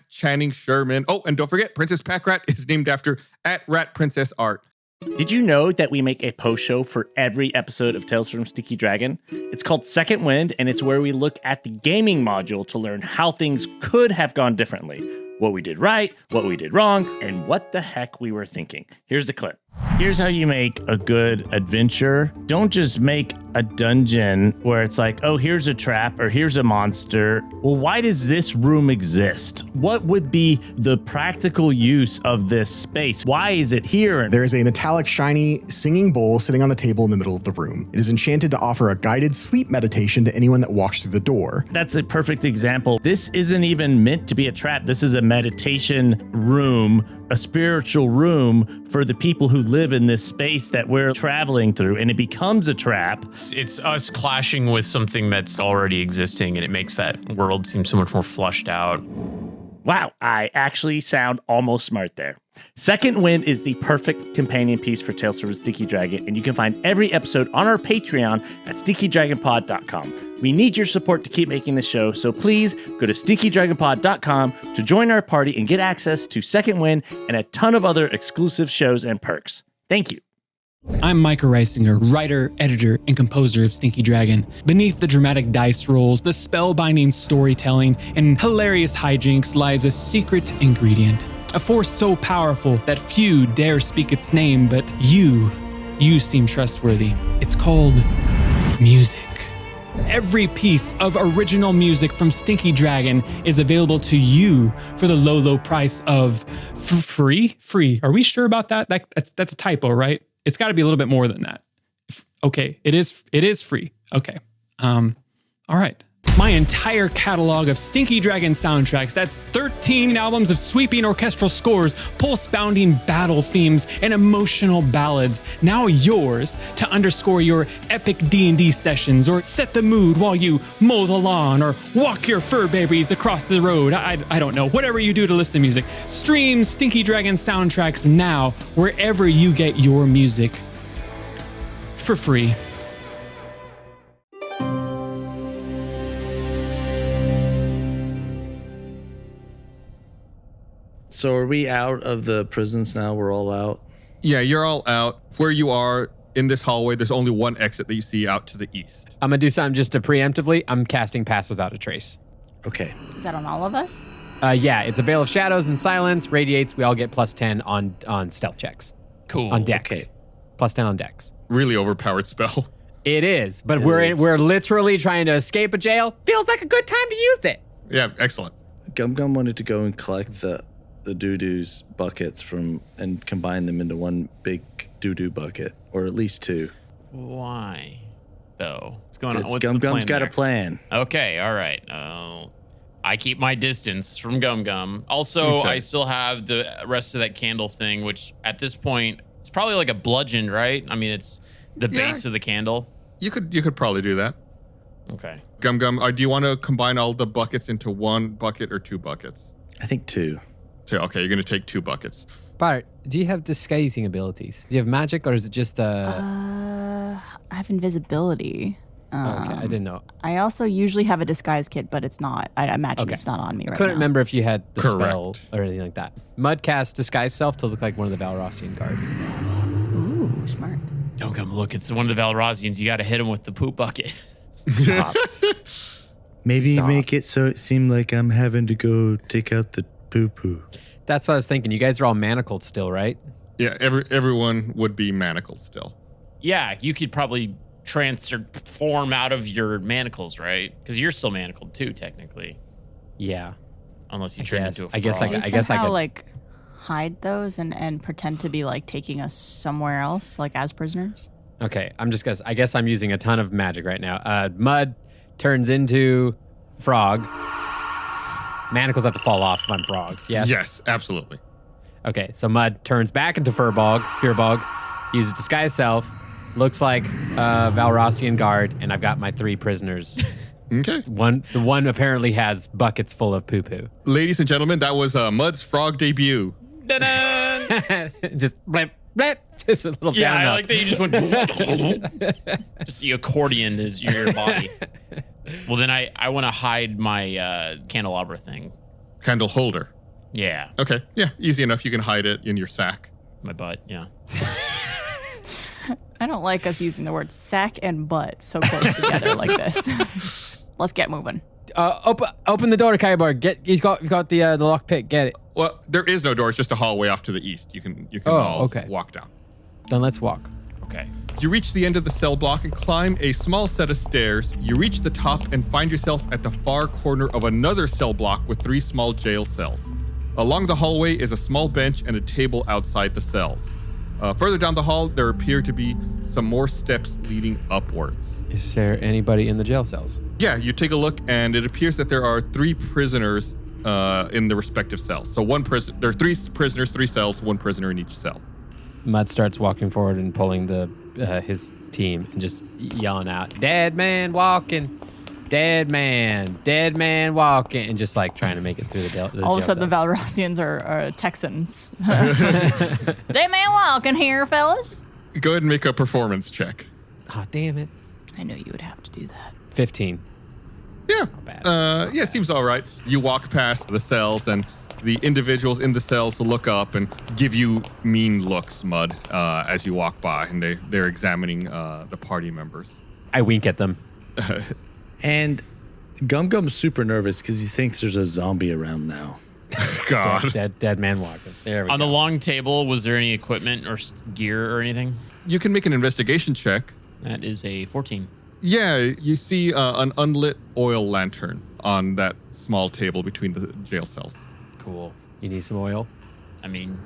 @Channing Sherman. Oh, and don't forget, Princess Packrat is named after @RatPrincessArt. Did you know that we make a post show for every episode of Tales from Sticky Dragon? It's called Second Wind, and it's where we look at the gaming module to learn how things could have gone differently, what we did right, what we did wrong, and what the heck we were thinking. Here's the clip. Here's how you make a good adventure. Don't just make a dungeon where it's like, oh, here's a trap or here's a monster. Well, why does this room exist? What would be the practical use of this space? Why is it here? There is a metallic, shiny, singing bowl sitting on the table in the middle of the room. It is enchanted to offer a guided sleep meditation to anyone that walks through the door. That's a perfect example. This isn't even meant to be a trap. This is a meditation room, a spiritual room for the people who live in this space that we're traveling through, and it becomes a trap. It's us clashing with something that's already existing, and it makes that world seem so much more flushed out. Wow, I actually sound almost smart there. Second Wind is the perfect companion piece for Tales from a Stinky Dragon, and you can find every episode on our Patreon at stinkydragonpod.com. We need your support to keep making this show, so please go to stinkydragonpod.com to join our party and get access to Second Wind and a ton of other exclusive shows and perks. Thank you. I'm Micah Reisinger, writer, editor, and composer of Stinky Dragon. Beneath the dramatic dice rolls, the spellbinding storytelling, and hilarious hijinks lies a secret ingredient. A force so powerful that few dare speak its name, but you seem trustworthy. It's called music. Every piece of original music from Stinky Dragon is available to you for the low price of free? Free. Are we sure about that? That's a typo, right? It's got to be a little bit more than that. Okay, it is free. Okay. All right. My entire catalog of Stinky Dragon soundtracks, that's 13 albums of sweeping orchestral scores, pulse-bounding battle themes, and emotional ballads, now yours to underscore your epic D&D sessions or set the mood while you mow the lawn or walk your fur babies across the road. I don't know, whatever you do to listen to music. Stream Stinky Dragon soundtracks now wherever you get your music for free. So are we out of the prisons now? We're all out? Yeah, you're all out. Where you are in this hallway, there's only one exit that you see out to the east. I'm going to do something just to preemptively. I'm casting Pass Without a Trace. Okay. Is that on all of us? Yeah, it's a Veil of Shadows and Silence, radiates. We all get plus 10 on stealth checks. Cool. On dex. Okay. Plus 10 on dex. Really overpowered spell. It is, but we're literally trying to escape a jail. Feels like a good time to use it. Yeah, excellent. Gum Gum wanted to go and collect the doo-doo's buckets and combine them into one big doo-doo bucket, or at least two. Why, though? What's going on? What's Gum the plan Gum's got there? a plan. Okay, all right. I keep my distance from Gum Gum. Also, Okay. I still have the rest of that candle thing, which at this point, it's probably like a bludgeon, right? I mean, it's the base of the candle. You could probably do that. Okay. Gum Gum, do you want to combine all the buckets into one bucket or two buckets? I think two. So, okay, you're going to take two buckets. Bart, do you have disguising abilities? Do you have magic, or is it just I have invisibility. okay, I didn't know. I also usually have a disguise kit, but it's not. I imagine it's not on me right Couldn't now. remember if you had the Correct. spell or anything like that. Mud cast disguise self to look like one of the Valrossian guards. Ooh, smart. Don't come look. It's one of the Valrossians. You got to hit him with the poop bucket. Stop. Maybe Stop. make it so it seemed like I'm having to go take out the poo-poo. That's what I was thinking. You guys are all manacled still, right? Yeah, everyone would be manacled still. Yeah, you could probably transform out of your manacles, right? Because you're still manacled too, technically. Yeah. Unless you turn guess. into a frog. I guess I Do got- you guess I somehow could- like hide those and pretend to be like taking us somewhere else, like as prisoners? Okay, I guess I'm using a ton of magic right now. Mud turns into frog. Manacles have to fall off if I'm frog. Yes? Yes, absolutely. Okay, so Mud turns back into Fearbog, uses disguise self, looks like a Valrossian guard, and I've got my 3 prisoners. Okay. The one apparently has buckets full of poo-poo. Ladies and gentlemen, that was Mud's frog debut. Da-da! Just blip, blip, just a little Yeah, down. I up. like that you just went. Just the accordion is your body. Well, then I want to hide my candelabra thing. Candle holder. Yeah, Okay. Yeah, easy enough. You can hide it in your sack. my butt. Yeah. I don't like us using the word sack and butt so close together like this. Let's get moving. Open the door to Kyborg. You've got the lockpick. Get it. Well, there is no door. It's just a hallway off to the east. You can Oh, all okay. walk down. Then let's walk. Okay. You reach the end of the cell block and climb a small set of stairs. You reach the top and find yourself at the far corner of another cell block with 3 small jail cells. Along the hallway is a small bench and a table outside the cells. Further down the hall, there appear to be some more steps leading upwards. Is there anybody in the jail cells? Yeah, you take a look, and it appears that there are 3 prisoners in the respective cells. So there are 3 prisoners, 3 cells, 1 prisoner in each cell. Mud starts walking forward and pulling his team and just yelling out, "Dead man walking." dead man walking, and just like trying to make it through the All of a jail sudden, the cells. Valrossians are Texans. Dead man walking here, fellas. Go ahead and make a performance check. Oh, damn it. I knew you would have to do that. 15. Yeah. bad. Yeah, seems all right. You walk past the cells, and the individuals in the cells look up and give you mean looks, Mud, as you walk by, and they're examining the party members. I wink at them. And Gum Gum's super nervous because he thinks there's a zombie around now. God. Dead man walking. There we On go. the long table, was there any equipment or gear or anything? You can make an investigation check. That is a 14. Yeah, you see an unlit oil lantern on that small table between the jail cells. Cool. You need some oil? I mean,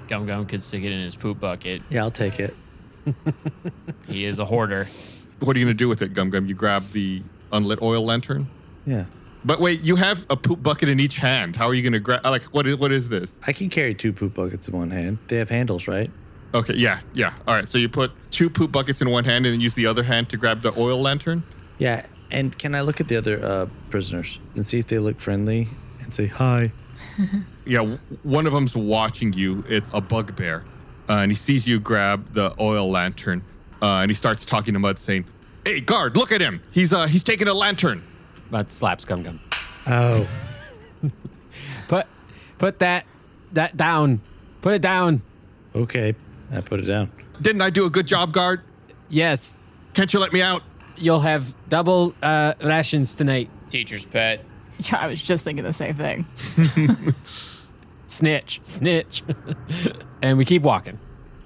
Gum Gum could stick it in his poop bucket. Yeah, I'll take it. He is a hoarder. What are you going to do with it, Gum Gum? You grab the unlit oil lantern? Yeah. But wait, you have a poop bucket in each hand. How are you going to grab? Like, what is this? I can carry 2 poop buckets in one hand. They have handles, right? Okay, yeah. All right, so you put 2 poop buckets in one hand and then use the other hand to grab the oil lantern? Yeah. And can I look at the other prisoners and see if they look friendly and say hi? Yeah, one of them's watching you. It's a bugbear. And he sees you grab the oil lantern. And he starts talking to Mud, saying, "Hey, guard, look at him. He's taking a lantern." But slaps Gum Gum. Oh. Put that down. Put it down. Okay. I put it down. Didn't I do a good job, guard? Yes. Can't you let me out? You'll have double rations tonight. Teacher's pet. Yeah, I was just thinking the same thing. Snitch. And we keep walking.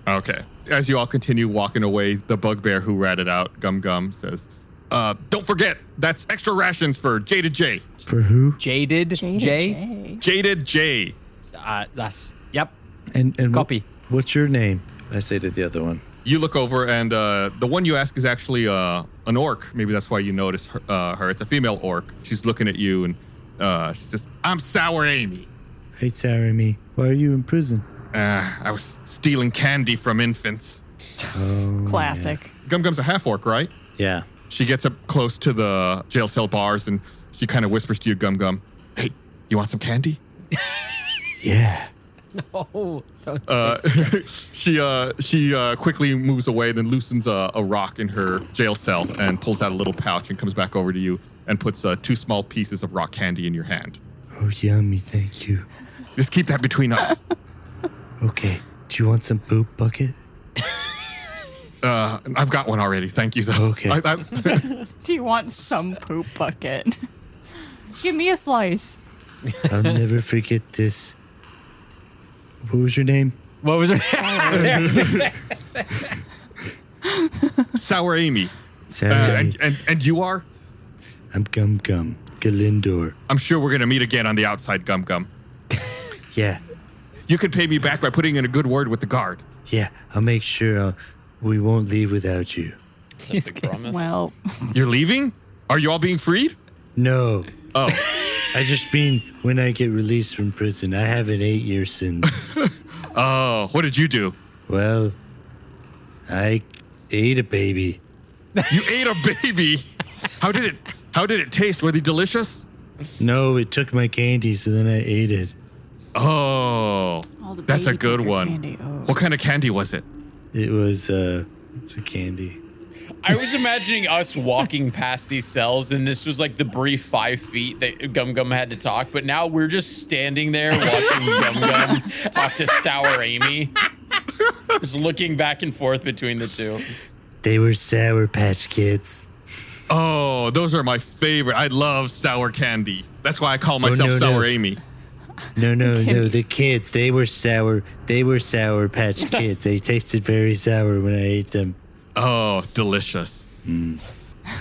Okay. As you all continue walking away, the bugbear who ratted out Gum Gum says, "Don't forget, that's extra rations for Jaded J." For who? Jaded J? Jaded J. Yep. And Copy. What's your name? I say to the other one. You look over, and the one you ask is actually an orc. Maybe that's why you notice her. It's a female orc. She's looking at you, and she says, "I'm Sour Amy. Hey, Sarah, me. Why are you in prison? I was stealing candy from infants." Classic. Gum Gum's a half orc, right? Yeah. She gets up close to the jail cell bars, and she kind of whispers to you, Gum Gum, "Hey, you want some candy?" Yeah. Oh, She quickly moves away, then loosens a rock in her jail cell and pulls out a little pouch and comes back over to you and puts 2 small pieces of rock candy in your hand. Oh, yummy. Thank you. Just keep that between us. Okay. Do you want some poop bucket? I've got one already. Thank you, though. Okay. Do you want some poop bucket? Give me a slice. I'll never forget this. What was your name? what was it? Sour Amy. Sarah. And you are? I'm Gum Gum. Galindor. I'm sure we're going to meet again on the outside, Gum Gum. Yeah. You can pay me back by putting in a good word with the guard. Yeah. I'll make sure we won't leave without you. That's a big promise. Well, You're leaving? Are you all being freed? No. Oh. I just mean when I get released from prison. I have an 8-year sentence. Oh, what did you do? Well, I ate a baby. You ate a baby. How did it taste? Were they delicious? No, it took my candy, so then I ate it. Oh, all the that's a baby good kicker one. candy. Oh. What kind of candy was it? It was, it's a candy. I was imagining us walking past these cells, and this was like the brief 5 feet that Gum Gum had to talk. But now we're just standing there watching Gum Gum talk to Sour Amy, just looking back and forth between the two. They were Sour Patch Kids. Oh, those are my favorite. I love sour candy. That's why I call myself no, Sour no. Amy. No, the kids. They were sour. They were Sour Patch Kids. They tasted very sour when I ate them. Oh, delicious.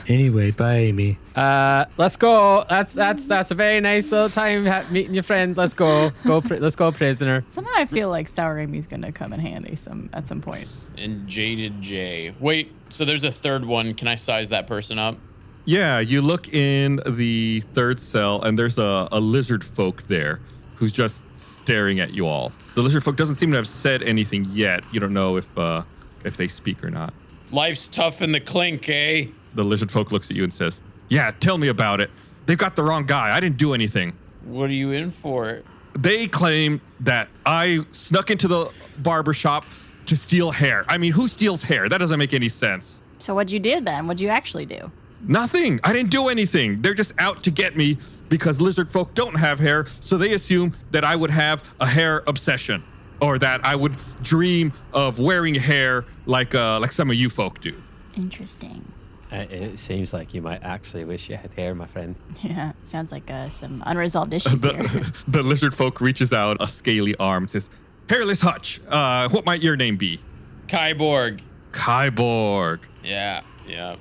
Anyway, bye, Amy. Let's go. That's a very nice little time meeting your friend. Let's go. Let's go, prisoner. Somehow I feel like Sour Amy's gonna come in handy at some point. And Jaded J. Wait, so there's a third one. Can I size that person up? Yeah, you look in the third cell, and there's a lizard folk there who's just staring at you all. The lizard folk doesn't seem to have said anything yet. You don't know if they speak or not. Life's tough in the clink, eh? The lizard folk looks at you and says, Yeah, tell me about it. They've got the wrong guy. I didn't do anything. What are you in for? They claim that I snuck into the barber shop to steal hair. I mean, who steals hair? That doesn't make any sense. So what'd you do then? What'd you actually do? Nothing. I didn't do anything. They're just out to get me because lizard folk don't have hair, so they assume that I would have a hair obsession or that I would dream of wearing hair like some of you folk do. Interesting. It seems like you might actually wish you had hair, my friend. Yeah, sounds like some unresolved issues here. The lizard folk reaches out a scaly arm and says, Hairless Hutch, what might your name be? Kyborg. Kyborg. Yeah. You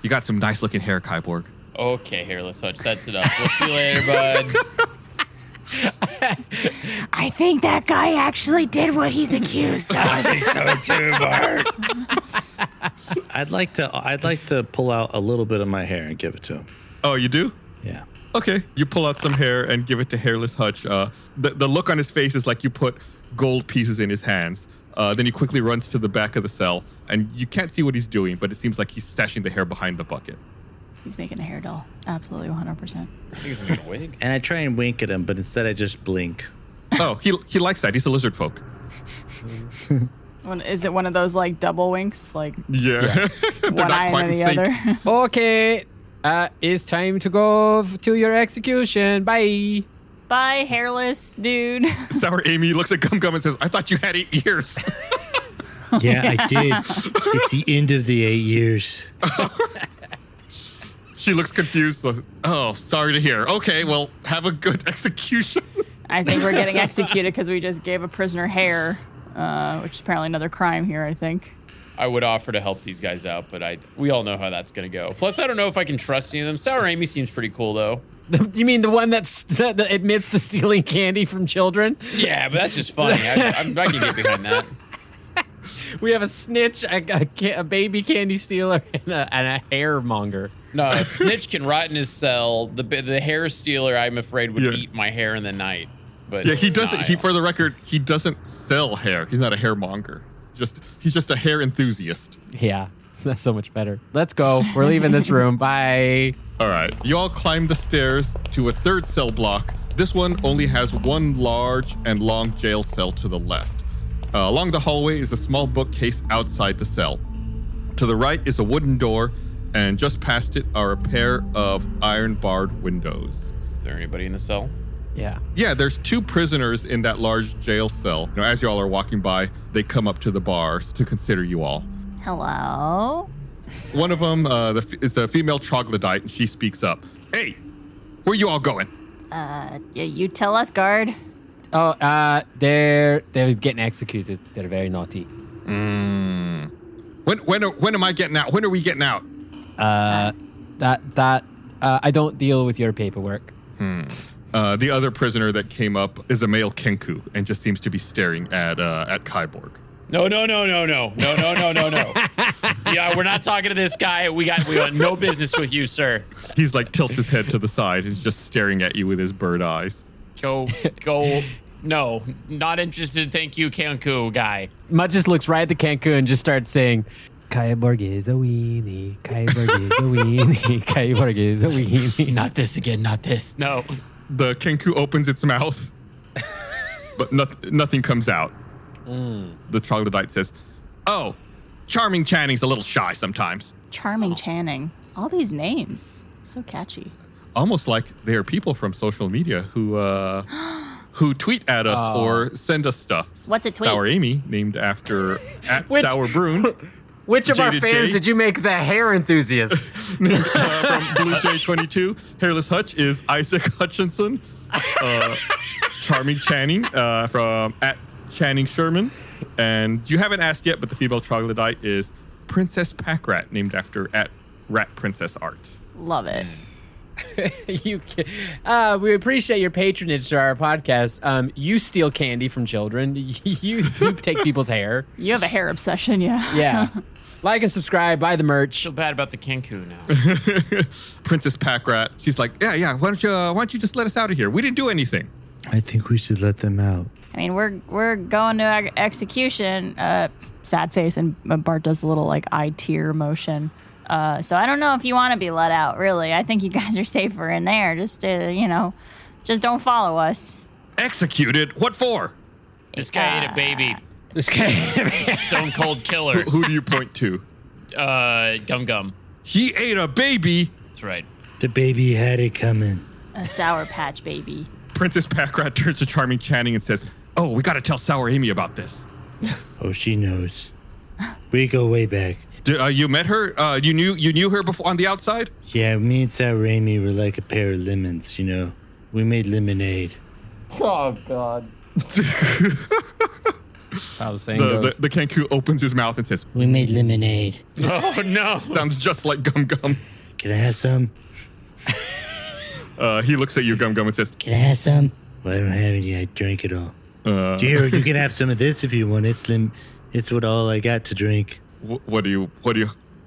got some nice looking hair, Kyborg. Okay, Hairless Hutch, that's enough. We'll see you later, bud. I think that guy actually did what he's accused of. I think so too, Bart. I'd like to pull out a little bit of my hair and give it to him. Oh, you do? Yeah. Okay, you pull out some hair and give it to Hairless Hutch. The look on his face is like you put gold pieces in his hands. Then he quickly runs to the back of the cell, and you can't see what he's doing, but it seems like he's stashing the hair behind the bucket. He's making a hair doll. Absolutely 100%. I think he's making a wig. And I try and wink at him, but instead I just blink. Oh, he likes that. He's a lizard folk. Is it one of those like double winks? Like Yeah. They're one not eye quite and in the sync. other? Okay, it's time to go to your execution. Bye. Bye, hairless dude. Sour Amy looks at Gum Gum and says, I thought you had 8 years. Yeah, I did. It's the end of the 8 years. She looks confused. Oh, sorry to hear. Okay, well, have a good execution. I think we're getting executed because we just gave a prisoner hair, which is apparently another crime here, I think. I would offer to help these guys out, but we all know how that's going to go. Plus, I don't know if I can trust any of them. Sour Amy seems pretty cool, though. You mean the one that admits to stealing candy from children? Yeah, but that's just funny. I can get behind that. We have a snitch, a baby candy stealer, and a hair monger. No, a snitch can rot in his cell. The hair stealer, I'm afraid, would eat my hair in the night. But yeah, he doesn't. For the record, he doesn't sell hair. He's not a hair monger. He's just a hair enthusiast. Yeah, that's so much better. Let's go. We're leaving this room. Bye. All right, you all climb the stairs to a third cell block. This one only has one large and long jail cell to the left. Along the hallway is a small bookcase outside the cell. To the right is a wooden door, and just past it are a pair of iron-barred windows. Is there anybody in the cell? Yeah, there's 2 prisoners in that large jail cell. As you all are walking by, they come up to the bars to consider you all. Hello? One of them is a female troglodyte, and she speaks up. Hey, where you all going? Yeah, you tell us, guard. Oh, they're getting executed. They're very naughty. When am I getting out? When are we getting out? I don't deal with your paperwork. The other prisoner that came up is a male Kenku and just seems to be staring at Kyborg. No. Yeah, we're not talking to this guy. We got no business with you, sir. He's like tilts his head to the side. He's just staring at you with his bird eyes. Go. No, not interested. Thank you, Kenku guy. Mud just looks right at the Kenku and just starts saying, Kyborg is a weenie, Kyborg is a weenie, Kyborg is a weenie. Not this again, not this. No. The Kenku opens its mouth, but nothing comes out. The troglodyte says, oh, Charming Channing's a little shy sometimes. Charming Channing. All these names. So catchy. Almost like they are people from social media who tweet at us or send us stuff. What's a tweet? Sour Amy, named after Sour Brune. Which of our Jaded fans J. did you make the hair enthusiast? From Blue J22. Hairless Hutch is Isaac Hutchinson. Charming Channing from @Channing Sherman. And you haven't asked yet, but the female troglodyte is Princess Packrat, named after @Rat Princess Art. Love it. We appreciate your patronage to our podcast. You steal candy from children. You take people's hair. You have a hair obsession, yeah. Yeah. Like and subscribe, buy the merch. Feel bad about the Kenku now. Princess Packrat, she's like, yeah. Why don't you just let us out of here? We didn't do anything. I think we should let them out. I mean, we're going to execution. Sad face, and Bart does a little like eye tear motion. So I don't know if you want to be let out, really. I think you guys are safer in there. Just, just don't follow us. Executed? What for? This guy ate a baby. This guy. Stone cold killer. Who do you point to? Gum Gum. He ate a baby? That's right. The baby had it coming. A Sour Patch Baby. Princess Packrat turns to Charming Channing and says, "Oh, we got to tell Sour Amy about this." Oh, she knows. We go way back. You met her? You knew her before on the outside? Yeah, me and Sour Amy were like a pair of lemons, you know. We made lemonade. Oh, God. How the saying goes. The Kenku opens his mouth and says, We made lemonade. Oh, no. "Sounds just like Gum Gum." Can I have some? He looks at you, Gum Gum, and says, Can I have some? Well, I don't have any. I drank it all. Jiro, you can have some of this if you want. It's what all I got to drink. What do you?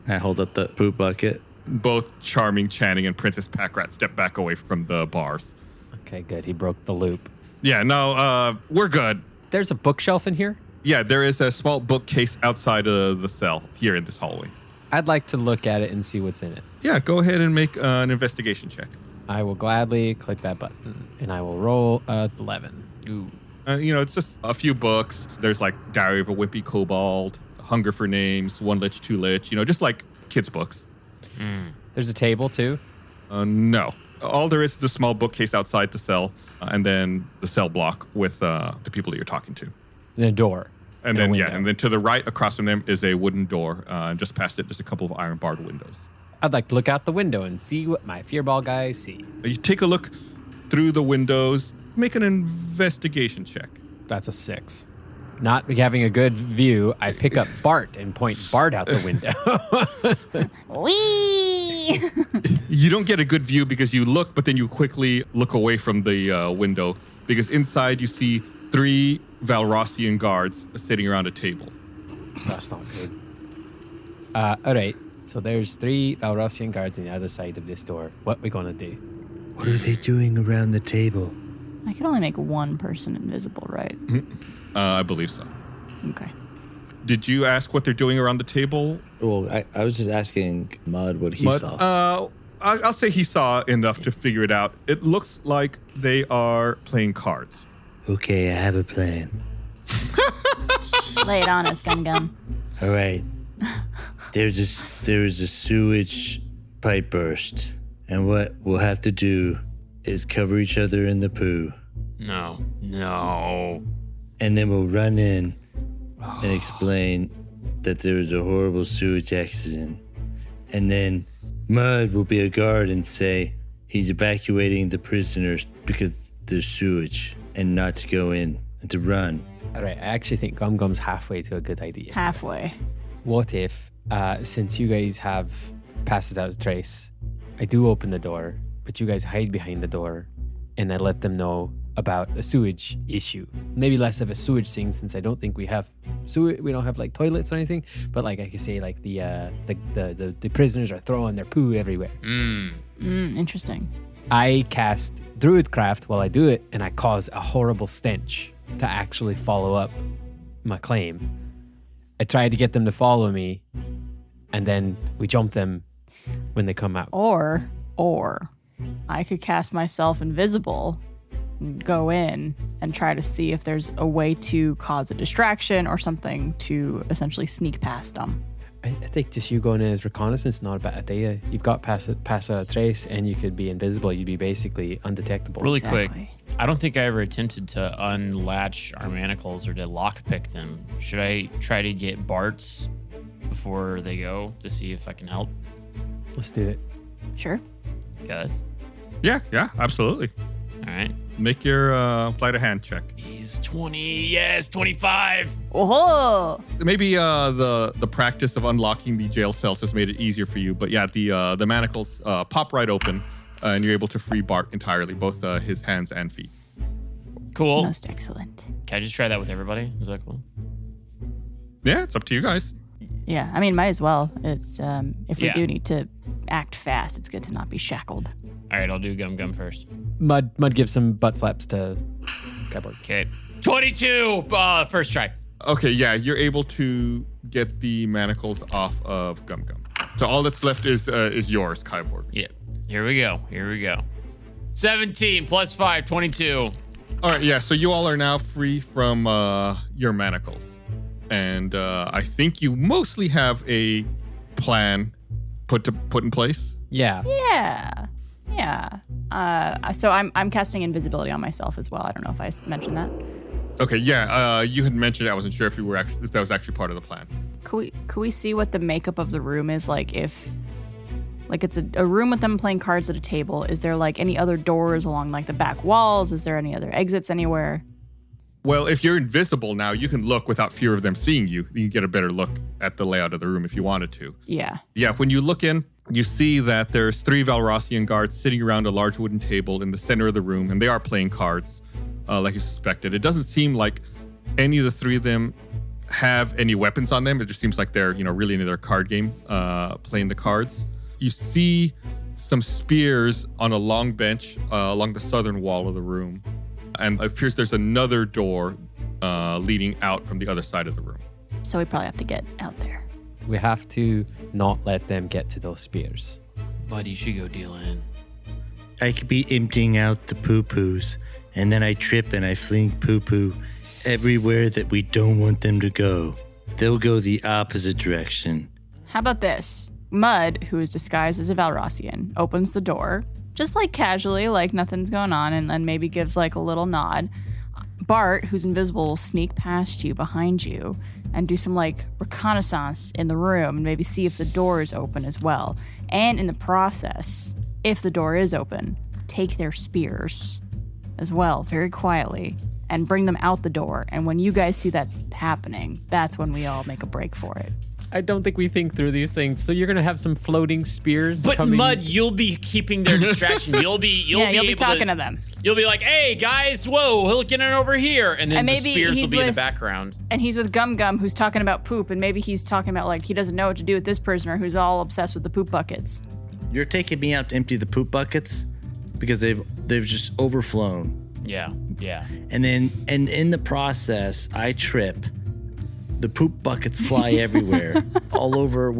I hold up the poop bucket. Both Charming Channing and Princess Packrat step back away from the bars. Okay, good. He broke the loop. Yeah, no, we're good. There's a bookshelf in here? Yeah, there is a small bookcase outside of the cell here in this hallway. I'd like to look at it and see what's in it. Yeah, go ahead and make an investigation check. I will gladly click that button, and I will roll 11. Ooh. It's just a few books. There's like Diary of a Wimpy Kobold, Hunger for Names, One Lich, Two Lich, just like kids' books. There's a table, too? No. All there is a small bookcase outside the cell, and then the cell block with the people that you're talking to. And a door. And a then, window. and then to the right across from them is a wooden door. And just past it, there's a couple of iron barred windows. I'd like to look out the window and see what my fearball guys see. You take a look through the windows, make an investigation check. That's a 6. Not having a good view, I pick up Bart and point Bart out the window. Whee! You don't get a good view because you look, but then you quickly look away from the window because inside you see 3 Valrossian guards sitting around a table. That's not good. All right. So there's 3 Valrossian guards on the other side of this door. What we gonna do? What are they doing around the table? I can only make one person invisible, right? I believe so. Okay. Did you ask what they're doing around the table? Well, I was just asking Mud what he Mud? saw. I'll say he saw enough to figure it out. It looks like they are playing cards. Okay, I have a plan. Lay it on us, Gum Gum. All right. There was a sewage pipe burst, and what we'll have to do is cover each other in the poo, No. and then we'll run in and explain that there was a horrible sewage accident, and then Mud will be a guard and say he's evacuating the prisoners because there's sewage, and not to go in and to run. All right. I actually think Gum Gum's halfway to a good idea. Halfway. What if, since you guys have passed without a trace, I do open the door, but you guys hide behind the door, and I let them know about a sewage issue. Maybe less of a sewage thing, since I don't think we have sewage. We don't have like toilets or anything. But like I could say, like the prisoners are throwing their poo everywhere. Interesting. I cast Druidcraft while I do it, and I cause a horrible stench to actually follow up my claim. I tried to get them to follow me, and then we jump them when they come out. Or I could cast myself invisible, and go in, and try to see if there's a way to cause a distraction or something to essentially sneak past them. I think just you going in as reconnaissance is not a bad idea. You've got pass a trace, and you could be invisible. You'd be basically undetectable. Really Exactly. quick. I don't think I ever attempted to unlatch our manacles or to lockpick them. Should I try to get Bart's before they go to see if I can help? Let's do it. Sure. Guys. Yeah, absolutely. All right. Make your sleight of hand check. He's 20. Yes, 25. Oh, Maybe the practice of unlocking the jail cells has made it easier for you, but yeah, the manacles pop right open, and you're able to free Bart entirely, both his hands and feet. Cool. most excellent. Can I just try that with everybody? Is that cool? Yeah, it's up to you guys. Yeah, I mean, might as well. It's if we Yeah. do need to act fast, it's good to not be shackled. All right, I'll do Gum Gum first. Mud gives some butt slaps to Cyborg. Okay. 22. First try. Okay, yeah, you're able to get the manacles off of Gum Gum. So all that's left is yours, Kyborg. Yeah. Here we go. 17 plus 5, 22. All right, yeah. So you all are now free from your manacles, and I think you mostly have a plan put in place. Yeah. So I'm casting invisibility on myself as well. I don't know if I mentioned that. Okay, yeah. You had mentioned it. I wasn't sure if if that was actually part of the plan. Could we see what the makeup of the room is like? If like it's a room with them playing cards at a table, is there like any other doors along like the back walls? Is there any other exits anywhere? Well, if you're invisible now, you can look without fear of them seeing you. You can get a better look at the layout of the room if you wanted to. Yeah. Yeah, when you look in, you see that there's 3 Valrossian guards sitting around a large wooden table in the center of the room, and they are playing cards, like you suspected. It doesn't seem like any of the 3 of them have any weapons on them. It just seems like they're, really into their card game, playing the cards. You see some spears on a long bench along the southern wall of the room. And it appears there's another door leading out from the other side of the room. So we probably have to get out there. We have to not let them get to those spears. Buddy should go deal in. I could be emptying out the poo-poos, and then I trip and I fling poo-poo everywhere that we don't want them to go. They'll go the opposite direction. How about this? Mud, who is disguised as a Valrossian, opens the door, just like casually, like nothing's going on, and then maybe gives like a little nod. Bart, who's invisible, will sneak past you, behind you, and do some like reconnaissance in the room and maybe see if the door is open as well. And in the process, if the door is open, take their spears as well, very quietly, and bring them out the door. And when you guys see that's happening, that's when we all make a break for it. I don't think we think through these things. So you're gonna have some floating spears. But coming. Mud, you'll be keeping their distraction. You'll be talking to them. You'll be like, "Hey guys, whoa, look in it over here," and then the spears will be in the background. And he's with Gum Gum, who's talking about poop, and maybe he's talking about like he doesn't know what to do with this prisoner who's all obsessed with the poop buckets. You're taking me out to empty the poop buckets because they've just overflown. Yeah. And then in the process, I trip. The poop buckets fly everywhere, all over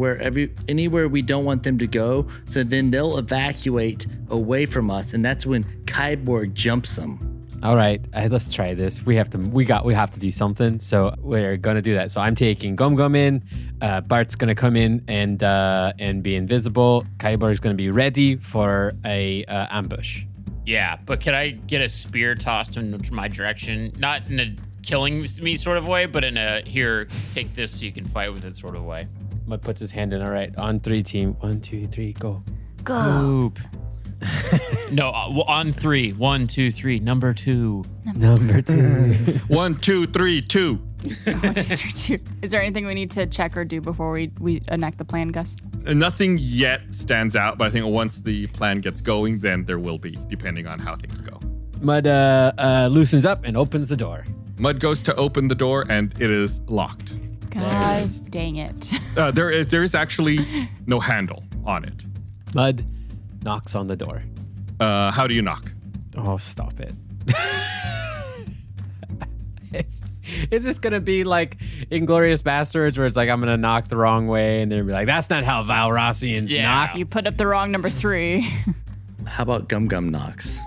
anywhere we don't want them to go. So then they'll evacuate away from us, and that's when Kyborg jumps them. All right, let's try this. We have to do something. So we're gonna do that. So I'm taking Gum Gum in. Bart's gonna come in and be invisible. Kyborg's gonna be ready for a ambush. Yeah, but can I get a spear tossed in my direction? Not in a killing me sort of way, but in a here, take this so you can fight with it sort of way. Mud puts his hand in. All right, on 3, team. 1, 2, 3, go. Go. No, on 3. 1, 2, 3. Number 2. Number 2. 1, 2, 3, 2. 1, 2, 3, 2. Is there anything we need to check or do before we enact the plan, Gus? Nothing yet stands out, but I think once the plan gets going, then there will be, depending on how things go. Mud loosens up and opens the door. Mud goes to open the door, and it is locked. God dang it. There is actually no handle on it. Mud knocks on the door. How do you knock? Oh, stop it. Is this going to be like Inglourious Bastards where it's like I'm going to knock the wrong way and they'll be like, that's not how Valrossians knock? You put up the wrong number 3. How about Gum Gum knocks?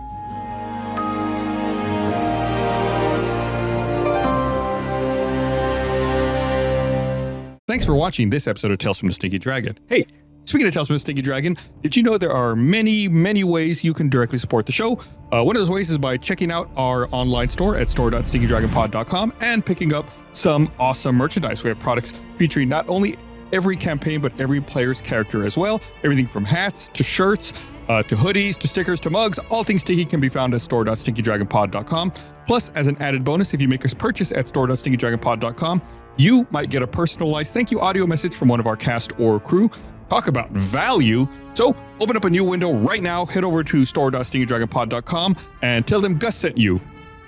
Thanks for watching this episode of Tales from the Stinky Dragon. Hey, speaking of Tales from the Stinky Dragon, did you know there are many, many ways you can directly support the show? One of those ways is by checking out our online store at store.stinkydragonpod.com and picking up some awesome merchandise. We have products featuring not only every campaign, but every player's character as well. Everything from hats to shirts, to hoodies, to stickers, to mugs. All things Stinky can be found at store.stinkydragonpod.com. Plus, as an added bonus, if you make a purchase at store.stinkydragonpod.com, you might get a personalized thank you audio message from one of our cast or crew. Talk about value. So open up a new window right now, head over to store.stinkydragonpod.com and tell them Gus sent you.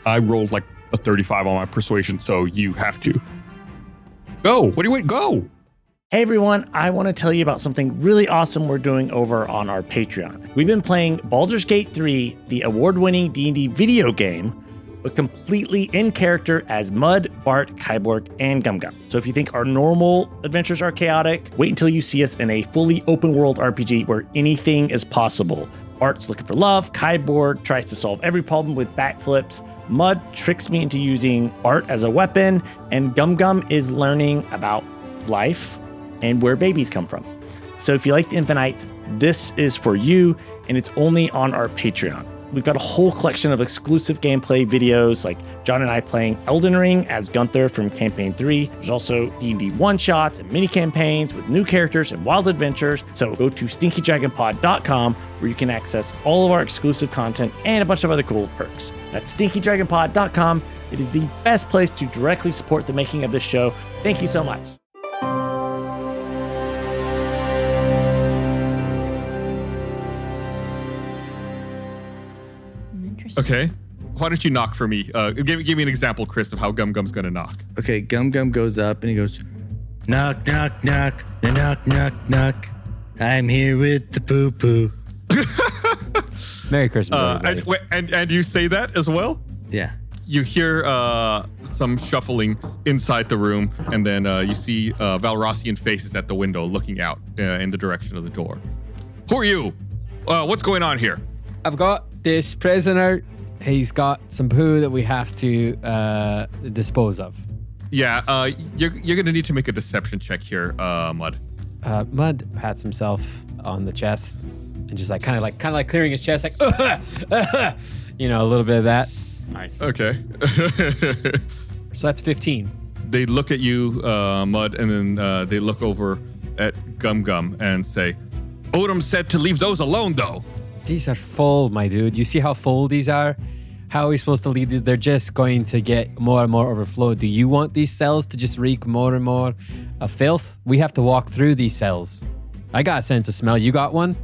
I rolled like a 35 on my persuasion, so you have to. Go. What do you wait? Go. Hey everyone, I want to tell you about something really awesome we're doing over on our Patreon. We've been playing Baldur's Gate 3, the award-winning D&D video game, but completely in character as Mud, Bart, Kyborg, and Gum Gum. So if you think our normal adventures are chaotic, wait until you see us in a fully open world RPG where anything is possible. Bart's looking for love, Kyborg tries to solve every problem with backflips, Mud tricks me into using art as a weapon, and Gum Gum is learning about life and where babies come from. So if you like the Infinites, this is for you, and it's only on our Patreon. We've got a whole collection of exclusive gameplay videos, like John and I playing Elden Ring as Gunther from Campaign 3. There's also D&D one-shots and mini-campaigns with new characters and wild adventures. So go to stinkydragonpod.com, where you can access all of our exclusive content and a bunch of other cool perks. That's stinkydragonpod.com. It is the best place to directly support the making of this show. Thank you so much. Okay. Why don't you knock for me? Give me an example, Chris, of how Gum Gum's gonna knock. Okay, Gum Gum goes up and he goes, knock, knock, knock, knock, knock, knock. I'm here with the poo poo. Merry Christmas, everybody. And you say that as well? Yeah. You hear some shuffling inside the room, and then you see Valrossian faces at the window looking out in the direction of the door. Who are you? What's going on here? I've got this prisoner. He's got some poo that we have to dispose of. Yeah, you're going to need to make a deception check here, Mud. Mud pats himself on the chest and just kind of like clearing his chest, like, you know, a little bit of that. Nice. Okay. So that's 15. They look at you, Mud, and then they look over at Gum Gum and say, Odom said to leave those alone, though. These are full, my dude. You see how full these are? How are we supposed to leave these? They're just going to get more and more overflow. Do you want these cells to just reek more and more of filth? We have to walk through these cells. I got a sense of smell. You got one?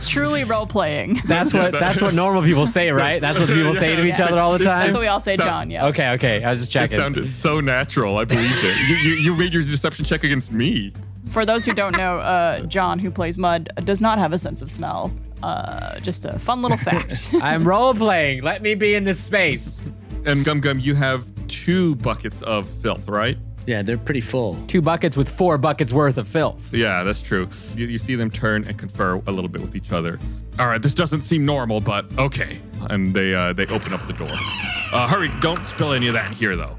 truly role playing. That's what normal people say, right? That's what people say to each other all the time. That's what we all say, John. Yeah. Okay. I was just checking. It sounded so natural. I believed it. You made your deception check against me. For those who don't know, John, who plays Mud, does not have a sense of smell. Just a fun little fact. I'm role playing. Let me be in this space. And Gum Gum, you have 2 buckets of filth, right? Yeah, they're pretty full. 2 buckets with 4 buckets worth of filth. Yeah, that's true. You see them turn and confer a little bit with each other. All right, this doesn't seem normal, but okay. And they open up the door. Hurry, don't spill any of that in here, though.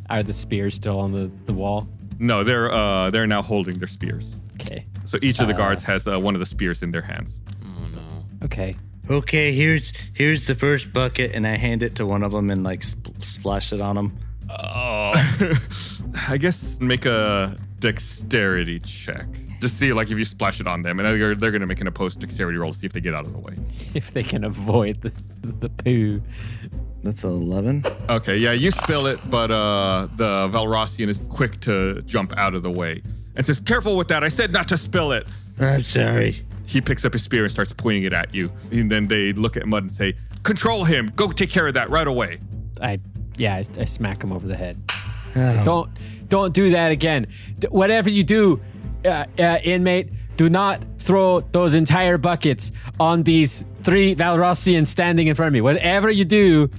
Are the spears still on the wall? No, they're now holding their spears. Okay. So each of the guards has one of the spears in their hands. Oh no. Okay. Okay, here's the first bucket, and I hand it to one of them and splash it on them. Oh. I guess make a dexterity check. Just see if you splash it on them, and they're going to make an opposed dexterity roll to see if they get out of the way. If they can avoid the poo. That's 11. Okay, yeah, you spill it, but the Valrossian is quick to jump out of the way and says, "Careful with that! I said not to spill it." I'm sorry. He picks up his spear and starts pointing it at you. And then they look at Mud and say, "Control him! Go take care of that right away." I smack him over the head. Don't do that again. Whatever you do, inmate, do not throw those entire buckets on these 3 Valrossians standing in front of me. Whatever you do,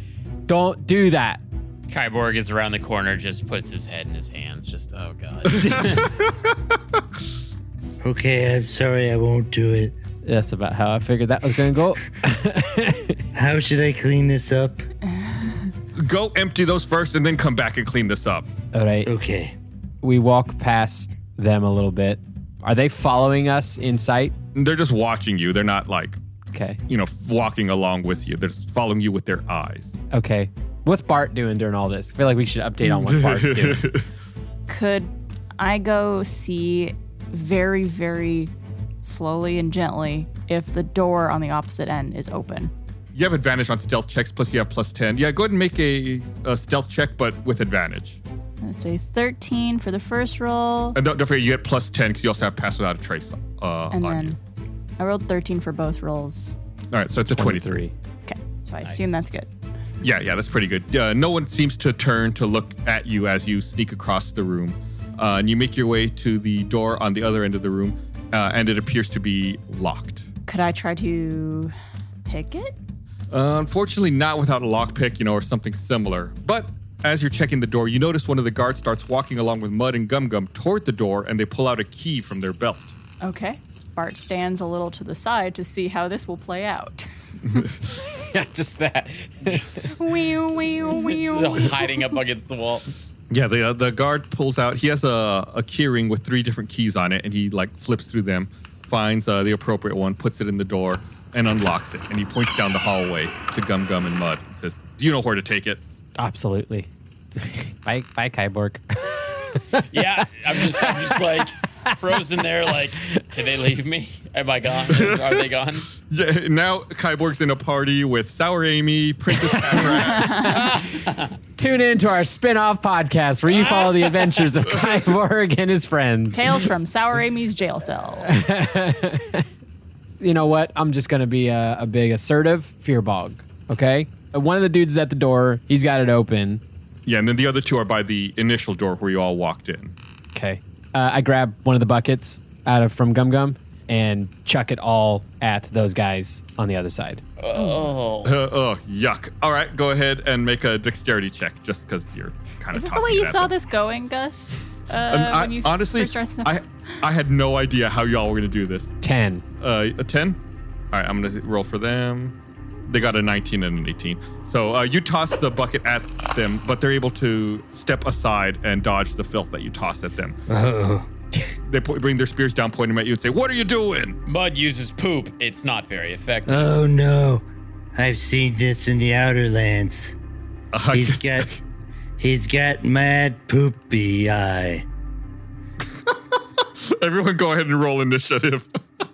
don't do that. Kyborg is around the corner, just puts his head in his hands. Just, oh god. Okay, I'm sorry, I won't do it. That's about how I figured that was going to go. How should I clean this up? Go empty those first and then come back and clean this up. All right. Okay. We walk past them a little bit. Are they following us in sight? They're just watching you. They're not okay, walking along with you. They're just following you with their eyes. Okay. What's Bart doing during all this? I feel like we should update on what Bart's doing. Could I go see very, very slowly and gently if the door on the opposite end is open? You have advantage on stealth checks, plus you have plus 10. Yeah, go ahead and make a stealth check, but with advantage. Let's say 13 for the first roll. And don't forget, you get plus 10 because you also have pass without a trace and on then you. I rolled 13 for both rolls. All right, so it's a 23. Okay, so I assume that's good. Yeah, that's pretty good. No one seems to turn to look at you as you sneak across the room. And you make your way to the door on the other end of the room, and it appears to be locked. Could I try to pick it? Unfortunately, not without a lockpick, or something similar. But as you're checking the door, you notice one of the guards starts walking along with Mud and Gum Gum toward the door, and they pull out a key from their belt. Okay. Bart stands a little to the side to see how this will play out. Yeah, just that. Hiding up against the wall. Yeah, the guard pulls out. He has a key ring with 3 different keys on it, and he flips through them, finds the appropriate one, puts it in the door, and unlocks it. And he points down the hallway to Gum Gum and Mud and says, "Do you know where to take it?" Absolutely. Bye, Kyborg. Yeah, I'm just frozen there. Did they leave me? Am I gone? Are they gone? Yeah. Now Kyborg's in a party with Sour Amy, Princess Pat. Tune in to our spin-off podcast where you follow the adventures of Kyborg and his friends. Tales from Sour Amy's jail cell. You know what? I'm just going to be a big assertive fearbog, okay? One of the dudes is at the door. He's got it open. Yeah, and then the other 2 are by the initial door where you all walked in. Okay. I grab one of the buckets from Gum Gum and chuck it all at those guys on the other side. Oh. Yuck. All right, go ahead and make a dexterity check just because you're kind of. Is this the way you saw this going, Gus? When you honestly, first started I had no idea how y'all were going to do this. 10. A 10? All right, I'm going to roll for them. They got a 19 and an 18. So you toss the bucket at them, but they're able to step aside and dodge the filth that you toss at them. They bring their spears down, point them at you, and say, "What are you doing?" Mud uses poop. It's not very effective. Oh no, I've seen this in the Outer Lands. He's got mad poopy eye. Everyone go ahead and roll initiative.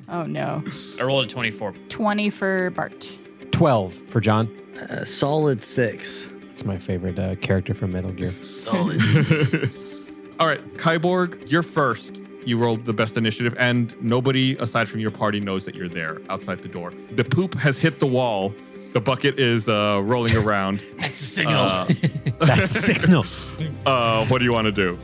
Oh, no. I rolled a 24. 20 for Bart. 12 for John. Solid 6. It's my favorite character from Metal Gear. Solid. All right, Kyborg, you're first. You rolled the best initiative, and nobody aside from your party knows that you're there outside the door. The poop has hit the wall. The bucket is rolling around. That's a signal. That's a signal. What do you want to do?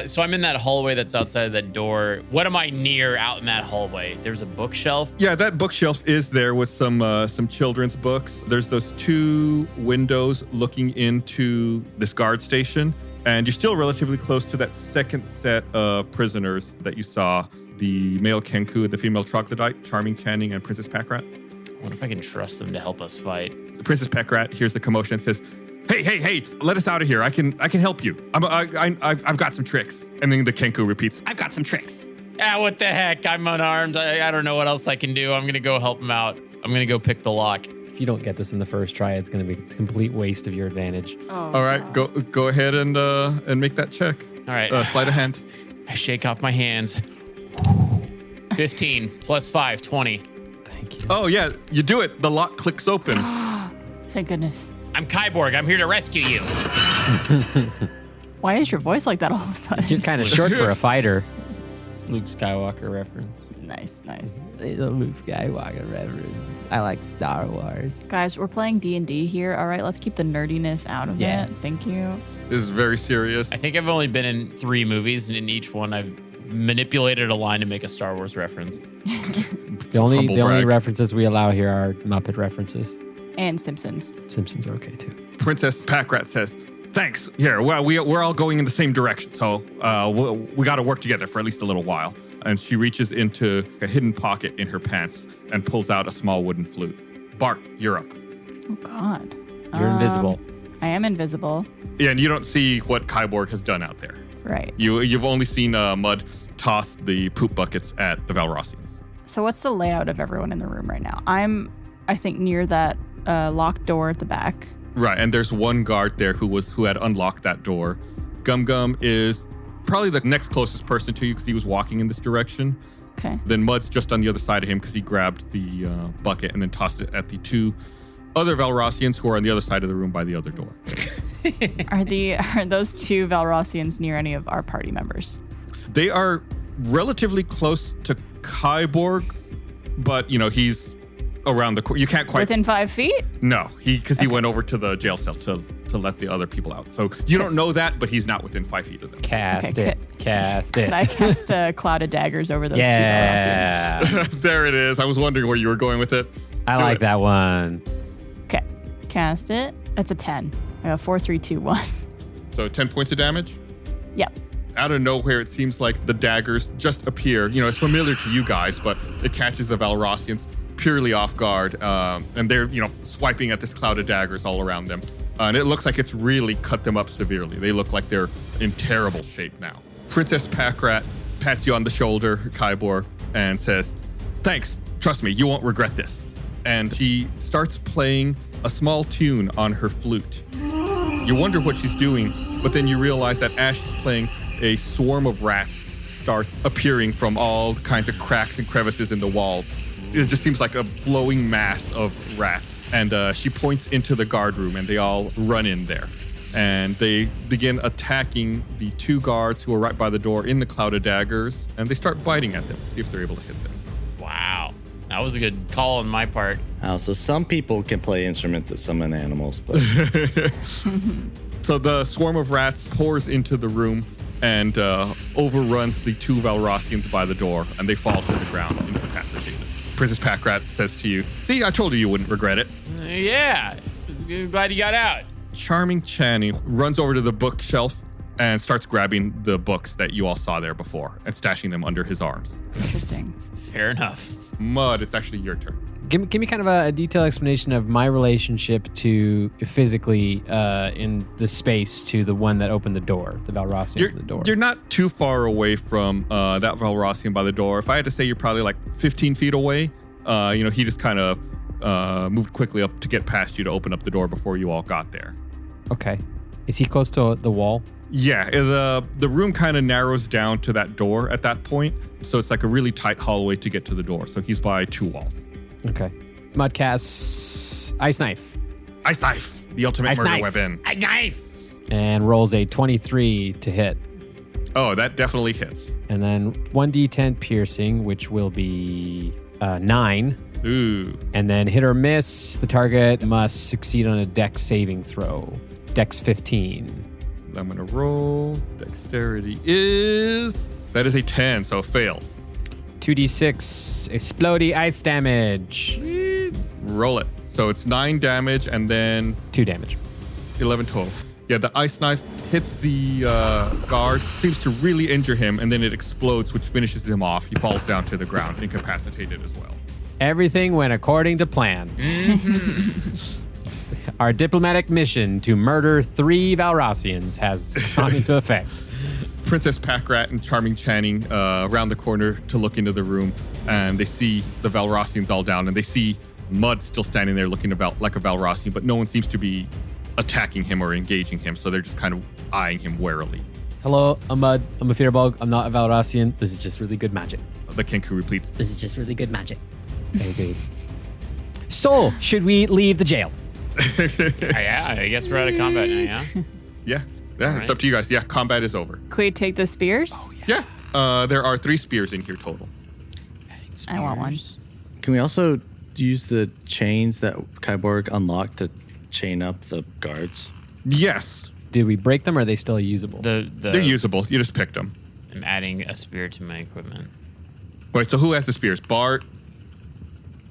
So I'm in that hallway that's outside of that door. What am I near out in that hallway? There's a bookshelf. Yeah, that bookshelf is there with some children's books. There's those 2 windows looking into this guard station, and you're still relatively close to that second set of prisoners that you saw: the male Kenku, the female troglodyte, Charming Channing, and Princess Packrat. I wonder if I can trust them to help us fight. Princess Packrat hears the commotion and says, Hey, let us out of here. I can help you. I've got some tricks. And then the Kenku repeats, I've got some tricks. What the heck? I'm unarmed. I don't know what else I can do. I'm going to go help him out. I'm going to go pick the lock. If you don't get this in the first try, it's going to be a complete waste of your advantage. Oh, all right, go ahead and make that check. All right. Sleight of hand. I shake off my hands. 15 plus 5, 20. Thank you. Oh, yeah, you do it. The lock clicks open. Thank goodness. I'm Kyborg. I'm here to rescue you. Why is your voice like that all of a sudden? You're kind of short for a fighter. It's Luke Skywalker reference. Nice. Luke Skywalker reference. I like Star Wars. Guys, we're playing D&D here, all right? Let's keep the nerdiness out of it. Thank you. This is very serious. I think I've only been in 3 movies, and in each one I've manipulated a line to make a Star Wars reference. The only references we allow here are Muppet references. And Simpsons. Simpsons are okay, too. Princess Packrat says, thanks. Here, well, we're all going in the same direction, so we got to work together for at least a little while. And she reaches into a hidden pocket in her pants and pulls out a small wooden flute. Bart, you're up. Oh, God. You're invisible. I am invisible. Yeah, and you don't see what Kyborg has done out there. Right. You've only seen Mud toss the poop buckets at the Valrossians. So what's the layout of everyone in the room right now? I'm, I think, near that locked door at the back. Right, and there's one guard there who had unlocked that door. Gum Gum is probably the next closest person to you because he was walking in this direction. Okay. Then Mud's just on the other side of him because he grabbed the bucket and then tossed it at the 2 other Valrossians who are on the other side of the room by the other door. Are those 2 Valrossians near any of our party members? They are relatively close to Kyborg, but he's around the corner. You can't quite within 5 feet? No, because he went over to the jail cell to let the other people out. So you don't know that, but he's not within 5 feet of them. Cast it. Could I cast a cloud of daggers over those 2 Valrossians? There it is. I was wondering where you were going with it. I like that one. cast it. That's a 10. I got 4, 3, 2, 1. So 10 points of damage? Yep. Out of nowhere, it seems like the daggers just appear. You know, it's familiar to you guys, but it catches the Valrossians purely off guard. And they're, swiping at this cloud of daggers all around them. And it looks like it's really cut them up severely. They look like they're in terrible shape now. Princess Packrat pats you on the shoulder, Kyborg, and says, "Thanks. Trust me, you won't regret this." And she starts playing a small tune on her flute. You wonder what she's doing, but then you realize that as she's playing, a swarm of rats starts appearing from all kinds of cracks and crevices in the walls. It just seems like a flowing mass of rats. And she points into the guard room, and they all run in there. And they begin attacking the 2 guards who are right by the door in the cloud of daggers, and they start biting at them to see if they're able to hit them. Wow. That was a good call on my part. So some people can play instruments that summon animals, but So the swarm of rats pours into the room and overruns the 2 Valrossians by the door, and they fall to the ground incapacitated. Princess Packrat says to you, "See, I told you wouldn't regret it." Yeah. Glad you got out. Charming Channy runs over to the bookshelf and starts grabbing the books that you all saw there before and stashing them under his arms. Interesting. Fair enough. Mud, it's actually your turn. Give me kind of a detailed explanation of my relationship to physically in the space to the one that opened the door, the Valrossian opened the door. You're not too far away from that Valrossian by the door. If I had to say, you're probably like 15 feet away. He just kind of moved quickly up to get past you to open up the door before you all got there. Okay. Is he close to the wall? Yeah, the room kind of narrows down to that door at that point. So it's like a really tight hallway to get to the door. So he's by 2 walls. Okay. Mud casts Ice Knife. Ice Knife, the ultimate Ice murder knife. weapon. A knife. And rolls a 23 to hit. Oh, that definitely hits. And then 1d10 piercing, which will be 9. Ooh. And then hit or miss, the target must succeed on a dex saving throw. Dex 15. I'm going to roll. Dexterity that is a 10, so fail. 2d6 explodey ice damage. Roll it. So it's 9 damage and then 2 damage. 11 total. Yeah, the ice knife hits the guard, seems to really injure him, and then it explodes, which finishes him off. He falls down to the ground, incapacitated as well. Everything went according to plan. Our diplomatic mission to murder 3 Valrossians has gone into effect. Princess Packrat and Charming Channing around the corner to look into the room, and they see the Valrossians all down, and they see Mud still standing there looking like a Valrossian, but no one seems to be attacking him or engaging him, so they're just kind of eyeing him warily. Hello, I'm Mud. I'm a Fearbog. I'm not a Valrossian. This is just really good magic. The Kenku repeats. This is just really good magic. Very good. So, should we leave the jail? Yeah, I guess we're out of combat now, yeah? Yeah, it's up to you guys. Yeah, combat is over. Could we take the spears? Yeah, there are 3 spears in here total. I want one. can we also use the chains that Kyborg unlocked to chain up the guards? Yes. Did we break them or are they still usable? They're usable. You just picked them. I'm adding a spear to my equipment. Wait, so who has the spears? Bart,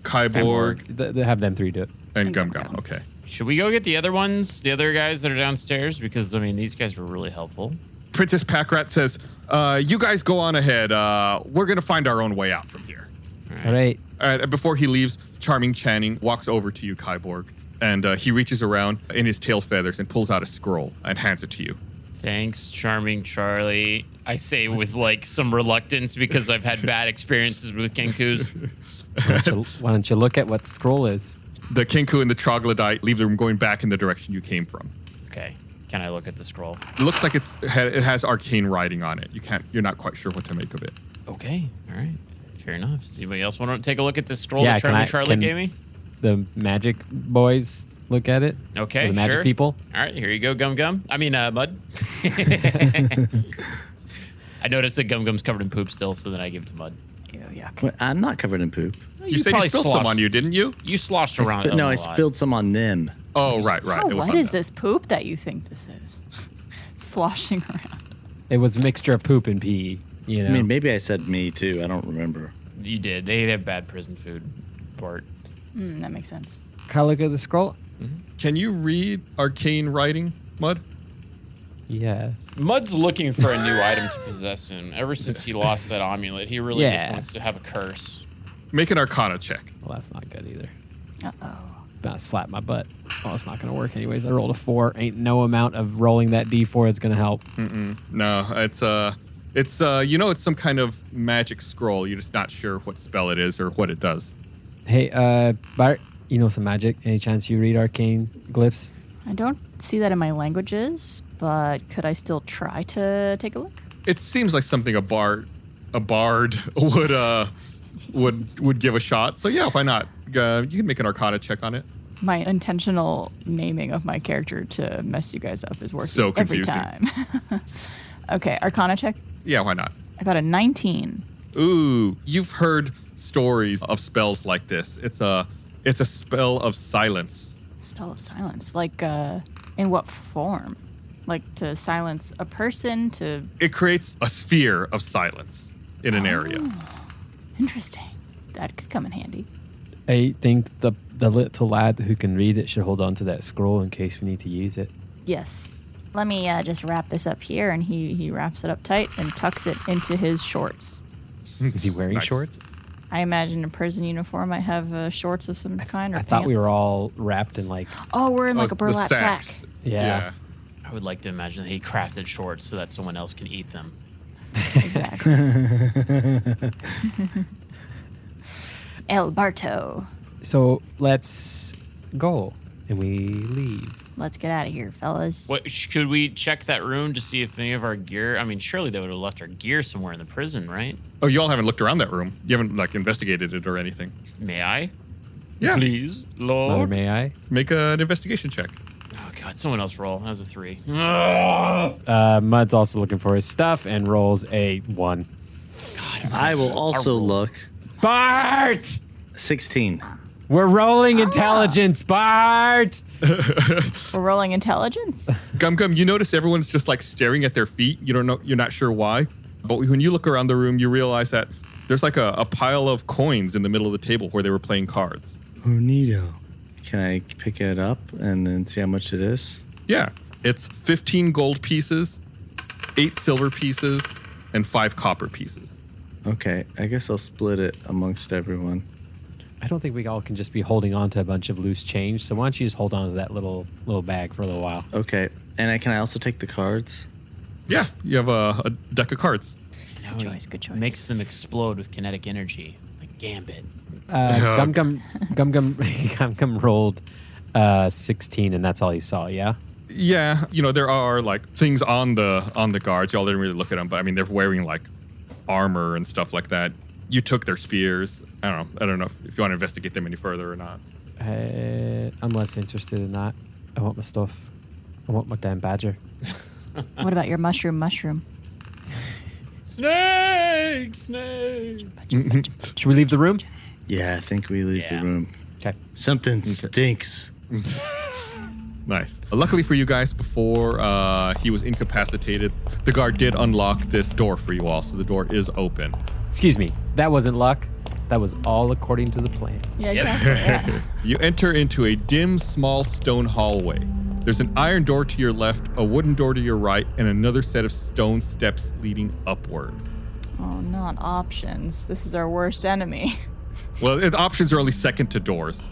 Kyborg, They have them 3 do it. and Gum Gum. Okay. Should we go get the other ones, the other guys that are downstairs? Because, I mean, these guys were really helpful. Princess Packrat says, you guys go on ahead. We're going to find our own way out from here. All right. Before he leaves, Charming Channing walks over to you, Kyborg, and he reaches around in his tail feathers and pulls out a scroll and hands it to you. Thanks, Charming Charlie. I say with, like, some reluctance because I've had bad experiences with Kenkus. Why don't you look at what the scroll is? The Kenku and the Troglodyte leave the room going back in the direction you came from. Okay. Can I look at the scroll? It looks like it has arcane writing on it. You're not quite sure what to make of it. Okay. All right. Fair enough. Does anybody else want to take a look at this scroll Yeah, that can Charming I- Charlie can- gave me? The magic boys look at it? Okay, Or the magic sure. people? All right, here you go, Gum Gum. I mean, Mud. I noticed that Gum Gum's covered in poop still, so then I give it to Mud. Wait, I'm not covered in poop. You said you probably spilled some sloshed- on you, didn't you? You sloshed around it. No, a I lot. spilled some on them. Oh, right. Oh, It was what on is them. this poop that you think this is? Sloshing around. It was a mixture of poop and pee, you know? I mean, maybe I said me too. I don't remember. You did. They have bad prison food, Bart. That makes sense. Can I look at the scroll? Can you read arcane writing, Mud? Yes. Mud's looking for a new item to possess soon. Ever since he lost that amulet, he really just wants to have a curse. Make an Arcana check. Well, that's not good either. Uh-oh. Gonna slap my butt. Oh, it's not gonna work anyways. I rolled a 4. Ain't no amount of rolling that D4 that's gonna help. No, it's it's some kind of magic scroll. You're just not sure what spell it is or what it does. Hey, Bart, you know some magic? Any chance you read arcane glyphs? I don't see that in my languages, but could I still try to take a look? It seems like something a bard would give a shot. So yeah, why not? You can make an Arcana check on it. My intentional naming of my character to mess you guys up is working So every confusing. time. Okay, Arcana check. Yeah, why not? I got a 19. Ooh, you've heard stories of spells like this. It's a spell of silence. Spell of silence. Like, in what form? Like to silence a person, to... It creates a sphere of silence in an area. Interesting. That could come in handy. I think the little lad who can read it should hold on to that scroll in case we need to use it. Yes. Let me just wrap this up here, and he wraps it up tight and tucks it into his shorts. Is he wearing Nice. shorts? I imagine a prison uniform might have shorts of some kind or I thought we pants. were all wrapped in like... Oh, we're in like Oh, a burlap the sack. sacks. Yeah. I would like to imagine that he crafted shorts so that someone else can eat them. Exactly. El Barto. So let's go and we leave. Let's get out of here, fellas. What should we check that room to see if any of our gear? I mean, surely they would have left our gear somewhere in the prison, right? Oh, you all haven't looked around that room. You haven't investigated it or anything. May I? Yeah. Please, Mother, Lord. may I? Make an investigation check. Oh God, someone else roll. That was a 3. Mud's also looking for his stuff and rolls a 1. I will also look. Bart! 16. We're rolling intelligence, Bart! We're rolling intelligence. Gum, you notice everyone's just like staring at their feet. You don't know, you're not sure why. But when you look around the room, you realize that there's like a pile of coins in the middle of the table where they were playing cards. Oh, neato. Can I pick it up and then see how much it is? Yeah, it's 15 gold pieces, 8 silver pieces, and 5 copper pieces. Okay, I guess I'll split it amongst everyone. I don't think we all can just be holding on to a bunch of loose change, so why don't you just hold on to that little bag for a little while? Okay, and can I also take the cards? Yeah, you have a deck of cards. Good choice, good choice. Makes them explode with kinetic energy, like Gambit. Gum rolled 16, and that's all you saw, yeah? Yeah, there are like things on the guards. Y'all didn't really look at them, but I mean they're wearing like armor and stuff like that. You took their spears. I don't know if you want to investigate them any further or not. I'm less interested in that. I want my stuff. I want my damn badger. What about your mushroom? Snake! Should we leave the room? Yeah, I think we leave the room. Okay. Something stinks. Nice. Luckily for you guys, before he was incapacitated, the guard did unlock this door for you all, so the door is open. Excuse me. That wasn't luck. That was all according to the plan. Yeah, exactly. Yeah. You enter into a dim, small stone hallway. There's an iron door to your left, a wooden door to your right, and another set of stone steps leading upward. Oh, not options. This is our worst enemy. Well, the options are only second to doors,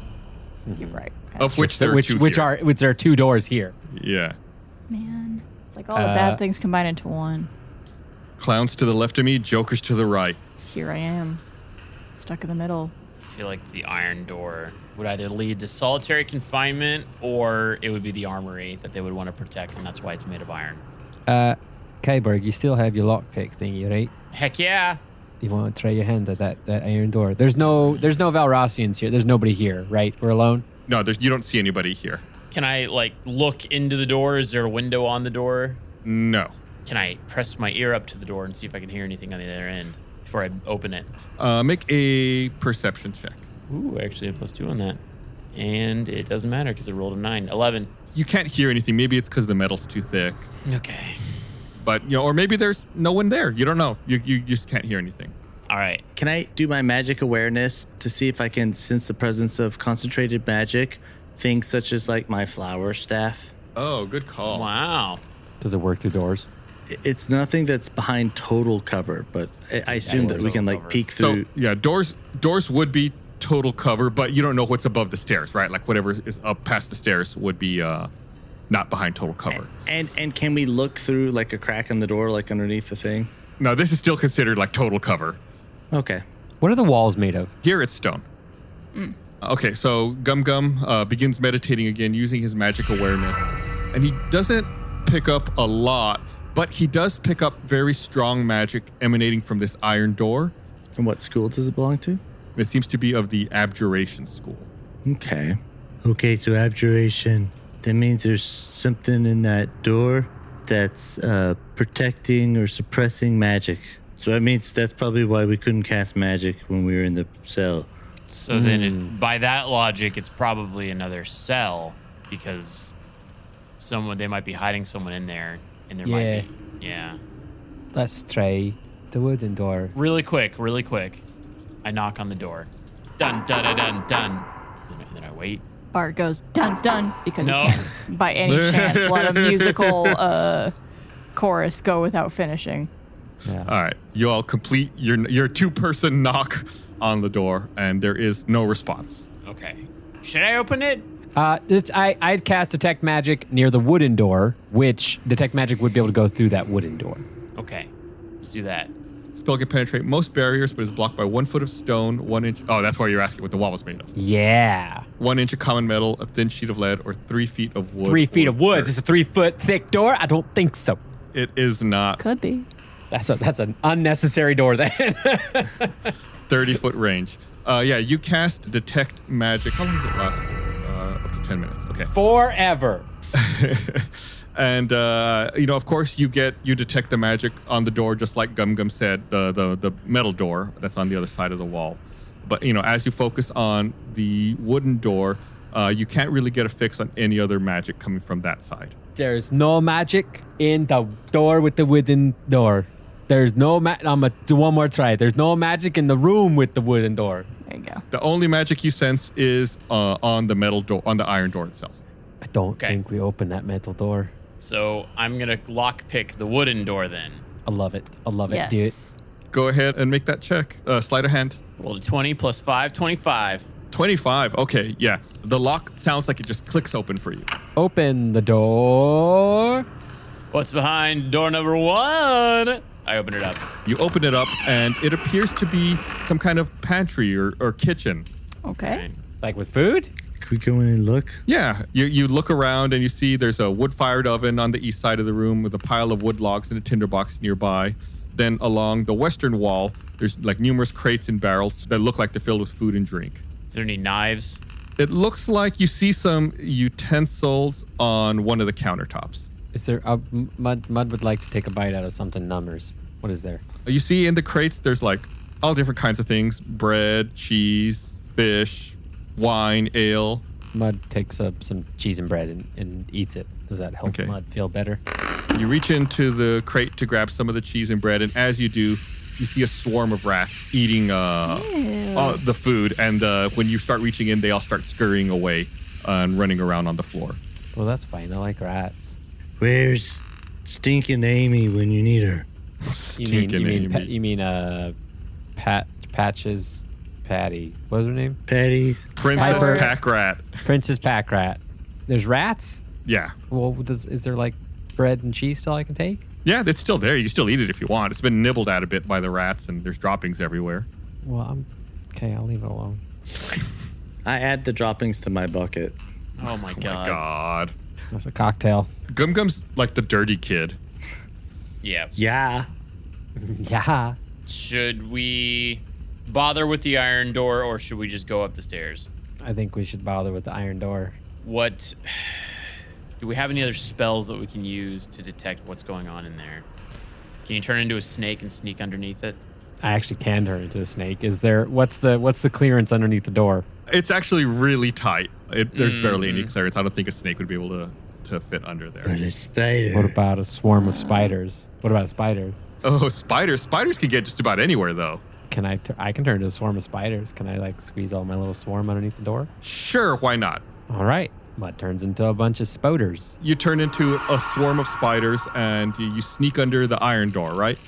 You're right. of which there are two which here. are 2 doors here. Yeah. Man, it's like all the bad things combined into one. Clowns to the left of me, jokers to the right. Here I am, stuck in the middle. I feel like the iron door would either lead to solitary confinement or it would be the armory that they would want to protect, and that's why it's made of iron. Kyborg, you still have your lockpick thingy, right? Heck yeah. You want to try your hand at that iron door? There's no Valrossians here. There's nobody here, right? We're alone. No, you don't see anybody here. Can I, look into the door? Is there a window on the door? No. Can I press my ear up to the door and see if I can hear anything on the other end before I open it? Make a perception check. Ooh, I actually have +2 on that. And it doesn't matter because I rolled a 9. 11. You can't hear anything. Maybe it's because the metal's too thick. Okay. But, or maybe there's no one there. You don't know. You just can't hear anything. All right. Can I do my magic awareness to see if I can sense the presence of concentrated magic things such as like my flower staff. Oh, good call. Wow. Does it work through doors? It's nothing that's behind total cover, but I assume that we can like peek through. So yeah, doors would be total cover, but you don't know what's above the stairs, right? Like whatever is up past the stairs would be not behind total cover. And can we look through like a crack in the door, like underneath the thing? No, this is still considered like total cover. Okay. What are the walls made of? Here it's stone. Okay, so Gum Gum begins meditating again using his magic awareness, and he doesn't pick up a lot, but he does pick up very strong magic emanating from this iron door. And what school does it belong to? It seems to be of the Abjuration School. Okay. Okay, so abjuration. That means there's something in that door that's protecting or suppressing magic. So that means that's probably why we couldn't cast magic when we were in the cell. So then, by that logic, it's probably another cell because they might be hiding someone in there, and there might be. Yeah. Let's try the wooden door. Really quick. I knock on the door. Dun dun dun dun dun. And then I wait. Bart goes dun dun because No. he can't by any chance let a musical chorus go without finishing. Yeah. All right, you all complete your two-person knock on the door, and there is no response. Okay. Should I open it? I'd cast detect magic near the wooden door, which detect magic would be able to go through that wooden door. Okay. Let's do that. Spell can penetrate most barriers, but is blocked by 1 foot of stone, 1 inch. Oh, that's why you're asking what the wall was made of. Yeah. 1 inch of common metal, a thin sheet of lead, or 3 feet of wood. 3 feet of wood. or Is this a 3 foot thick door? I don't think so. It is not. Could be. That's an unnecessary door then. 30-foot range. Yeah, you cast detect magic. How long does it last for? Up to 10 minutes. Okay. Forever. And of course, you detect the magic on the door, just like Gum Gum said, the metal door that's on the other side of the wall. But as you focus on the wooden door, you can't really get a fix on any other magic coming from that side. There's no magic in the door with the wooden door. There's no I'm gonna do one more try. There's no magic in the room with the wooden door. There you go. The only magic you sense is on the metal door, on the iron door itself. I don't think we open that metal door. So I'm gonna lockpick the wooden door then. I love it. Yes. Dude. Go ahead and make that check. Sleight of hand. Roll a 20 plus 5, 25. 25. Okay, yeah. The lock sounds like it just clicks open for you. Open the door. What's behind door number 1? I open it up. You open it up, and it appears to be some kind of pantry or kitchen. Okay. Like with food? Can we go in and look? Yeah, you look around and you see there's a wood-fired oven on the east side of the room with a pile of wood logs and a tinderbox nearby. Then along the western wall, there's like numerous crates and barrels that look like they're filled with food and drink. Is there any knives? It looks like you see some utensils on one of the countertops. Is there Mud would like to take a bite out of something numbers. What is there? You see in the crates, there's like all different kinds of things: bread, cheese, fish, wine, ale. Mud takes up some cheese and bread and eats it. Does that help Okay. Mud feel better? You reach into the crate to grab some of the cheese and bread, and as you do, you see a swarm of rats eating the food. And when you start reaching in, they all start scurrying away and running around on the floor. Well, that's fine. I like rats. Where's stinking Amy when you need her? You mean Patches Patty. What was her name? Patty. Princess Piper. Pack Rat. Princess Pack Rat. There's rats? Yeah. Well, is there like bread and cheese still I can take? Yeah, it's still there. You can still eat it if you want. It's been nibbled at a bit by the rats, and there's droppings everywhere. Well, I'll leave it alone. I add the droppings to my bucket. Oh my Oh god. my god. That's a cocktail. Gum Gum's like the dirty kid. Yeah. Yeah. Yeah. Should we bother with the iron door or should we just go up the stairs? I think we should bother with the iron door. What do we have any other spells that we can use to detect what's going on in there? Can you turn into a snake and sneak underneath it? I actually can turn into a snake. What's the clearance underneath the door? It's actually really tight. There's barely any clearance. I don't think a snake would be able to fit under there. But a spider. What about a swarm of spiders? What about a spider? Oh, spiders. Spiders can get just about anywhere, though. Can I can turn into a swarm of spiders. Can I like squeeze all my little swarm underneath the door? Sure, why not? All right. Mud turns into a bunch of spoders. You turn into a swarm of spiders and you sneak under the iron door, right?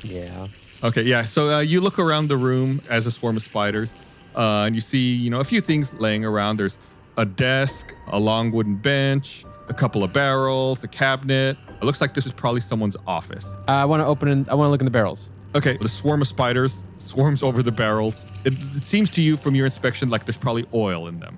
Yeah. Okay, yeah. So you look around the room as a swarm of spiders, and you see, a few things laying around. There's a desk, a long wooden bench, a couple of barrels, a cabinet. It looks like this is probably someone's office. I want to look in the barrels. Okay, the swarm of spiders swarms over the barrels. It seems to you from your inspection like there's probably oil in them.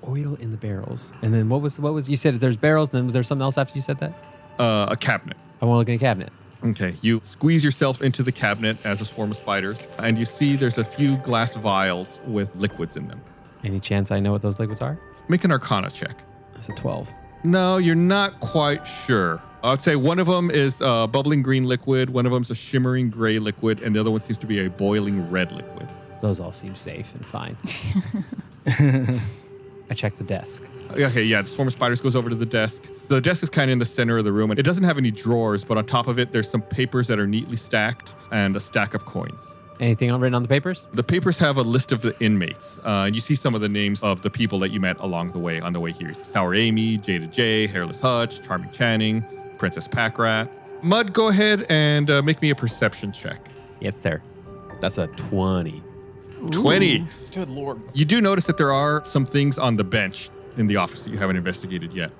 Oil in the barrels. And then what was you said there's barrels, and then was there something else after you said that? A cabinet. I want to look in a cabinet. Okay, you squeeze yourself into the cabinet as a swarm of spiders, and you see there's a few glass vials with liquids in them. Any chance I know what those liquids are? Make an Arcana check. That's a 12. No, you're not quite sure. I'd say one of them is a bubbling green liquid, one of them's a shimmering gray liquid, and the other one seems to be a boiling red liquid. Those all seem safe and fine. I check the desk. Okay, yeah, the swarm of spiders goes over to the desk. The desk is kind of in the center of the room, and it doesn't have any drawers, but on top of it, there's some papers that are neatly stacked and a stack of coins. Anything written on the papers? The papers have a list of the inmates. And you see some of the names of the people that you met along the way, on the way here. Sour Amy, Jada J, Hairless Hutch, Charming Channing, Princess Packrat. Mud, go ahead and make me a perception check. Yes, sir. That's a 20. 20. Good Lord. You do notice that there are some things on the bench in the office that you haven't investigated yet.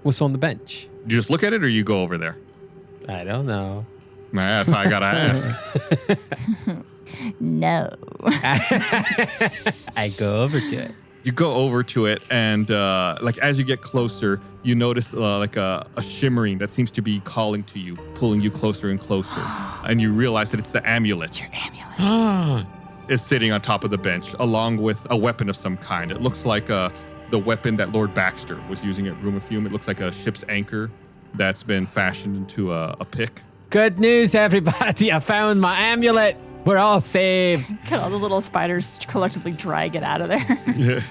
What's on the bench? You just look at it or you go over there? I don't know. Nah, that's how I gotta ask. No. I go over to it. You go over to it, and as you get closer, you notice a shimmering that seems to be calling to you, pulling you closer and closer. And you realize that it's the amulet. It's your amulet. Is sitting on top of the bench, along with a weapon of some kind. It looks like the weapon that Lord Baxter was using at Room of Fume. It looks like a ship's anchor that's been fashioned into a pick. Good news, everybody. I found my amulet. We're all saved. Can all the little spiders collectively drag it out of there? Yeah.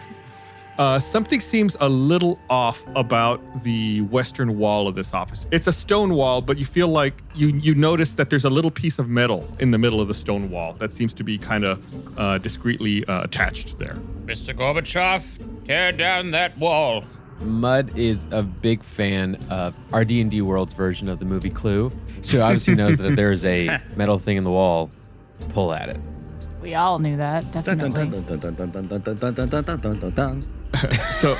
Something seems a little off about the western wall of this office. It's a stone wall, but you feel like you notice that there's a little piece of metal in the middle of the stone wall that seems to be kind of discreetly attached there. Mr. Gorbachev, tear down that wall. Mud is a big fan of our D&D World's version of the movie Clue. So obviously knows that if there's a metal thing in the wall, pull at it. We all knew that, definitely. So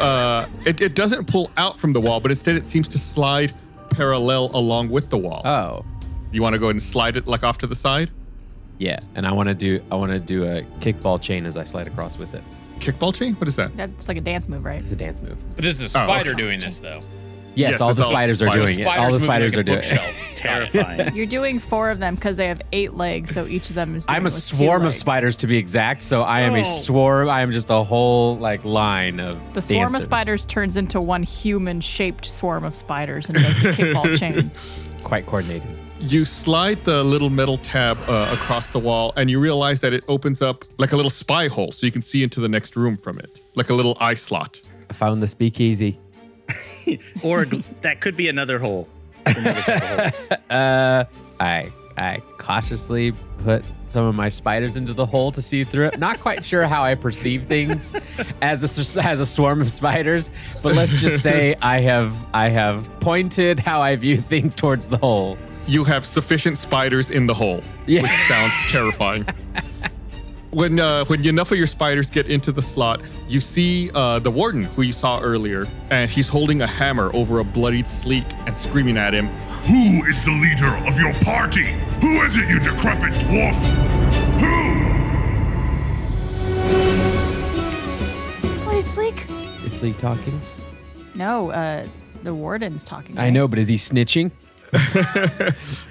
it doesn't pull out from the wall, but instead it seems to slide parallel along with the wall. Oh. You want to go ahead and slide it off to the side? Yeah, and I want to do a kickball chain as I slide across with it. Kickball chain? What is that? That's like a dance move, right? It's a dance move. But this is a spider doing this, though. Yes, all the spiders are doing it. All the spiders are doing it. Terrifying. You're doing 4 of them because they have 8 legs, so each of them is doing I'm a with 2 swarm of legs. spiders to be exact, so I am a swarm. I am just a whole line of The swarm dancers. of spiders turns into one human-shaped swarm of spiders and does the kickball chain. Quite coordinated. You slide the little metal tab across the wall, and you realize that it opens up like a little spy hole, so you can see into the next room from it, like a little eye slot. I found the speakeasy. Or that could be another hole. Another type of hole. I cautiously put some of my spiders into the hole to see through it. Not quite sure how I perceive things as a swarm of spiders, but let's just say I have pointed how I view things towards the hole. You have sufficient spiders in the hole, which sounds terrifying. When enough of your spiders get into the slot, you see the warden who you saw earlier, and he's holding a hammer over a bloodied Sleek and screaming at him. Who is the leader of your party? Who is it, you decrepit dwarf? Who? Wait, Sleek? Is Sleek talking? No, the warden's talking. I know, but is he snitching?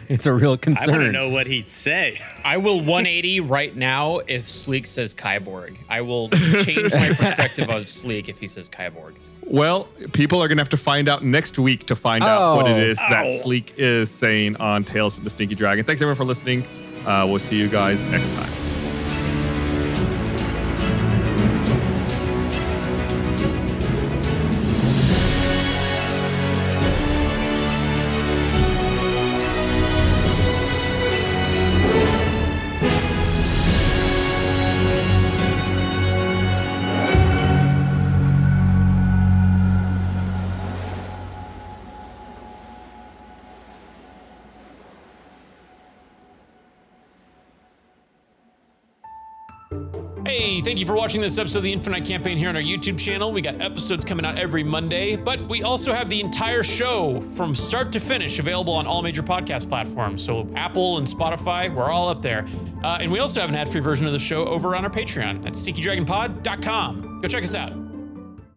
It's a real I concern. want to know what he'd say. I will 180 right now if Sleek says Kyborg. I will change my perspective of Sleek if he says Kyborg. Well, people are going to have to find out next week to find out what it is that Sleek is saying on Tales from the Stinky Dragon. Thanks, everyone, for listening. We'll see you guys next time. Hey, thank you for watching this episode of the Infinite Campaign here on our YouTube channel. We got episodes coming out every Monday, but we also have the entire show from start to finish available on all major podcast platforms. So Apple and Spotify, we're all up there. And we also have an ad-free version of the show over on our Patreon at stinkydragonpod.com. Go check us out.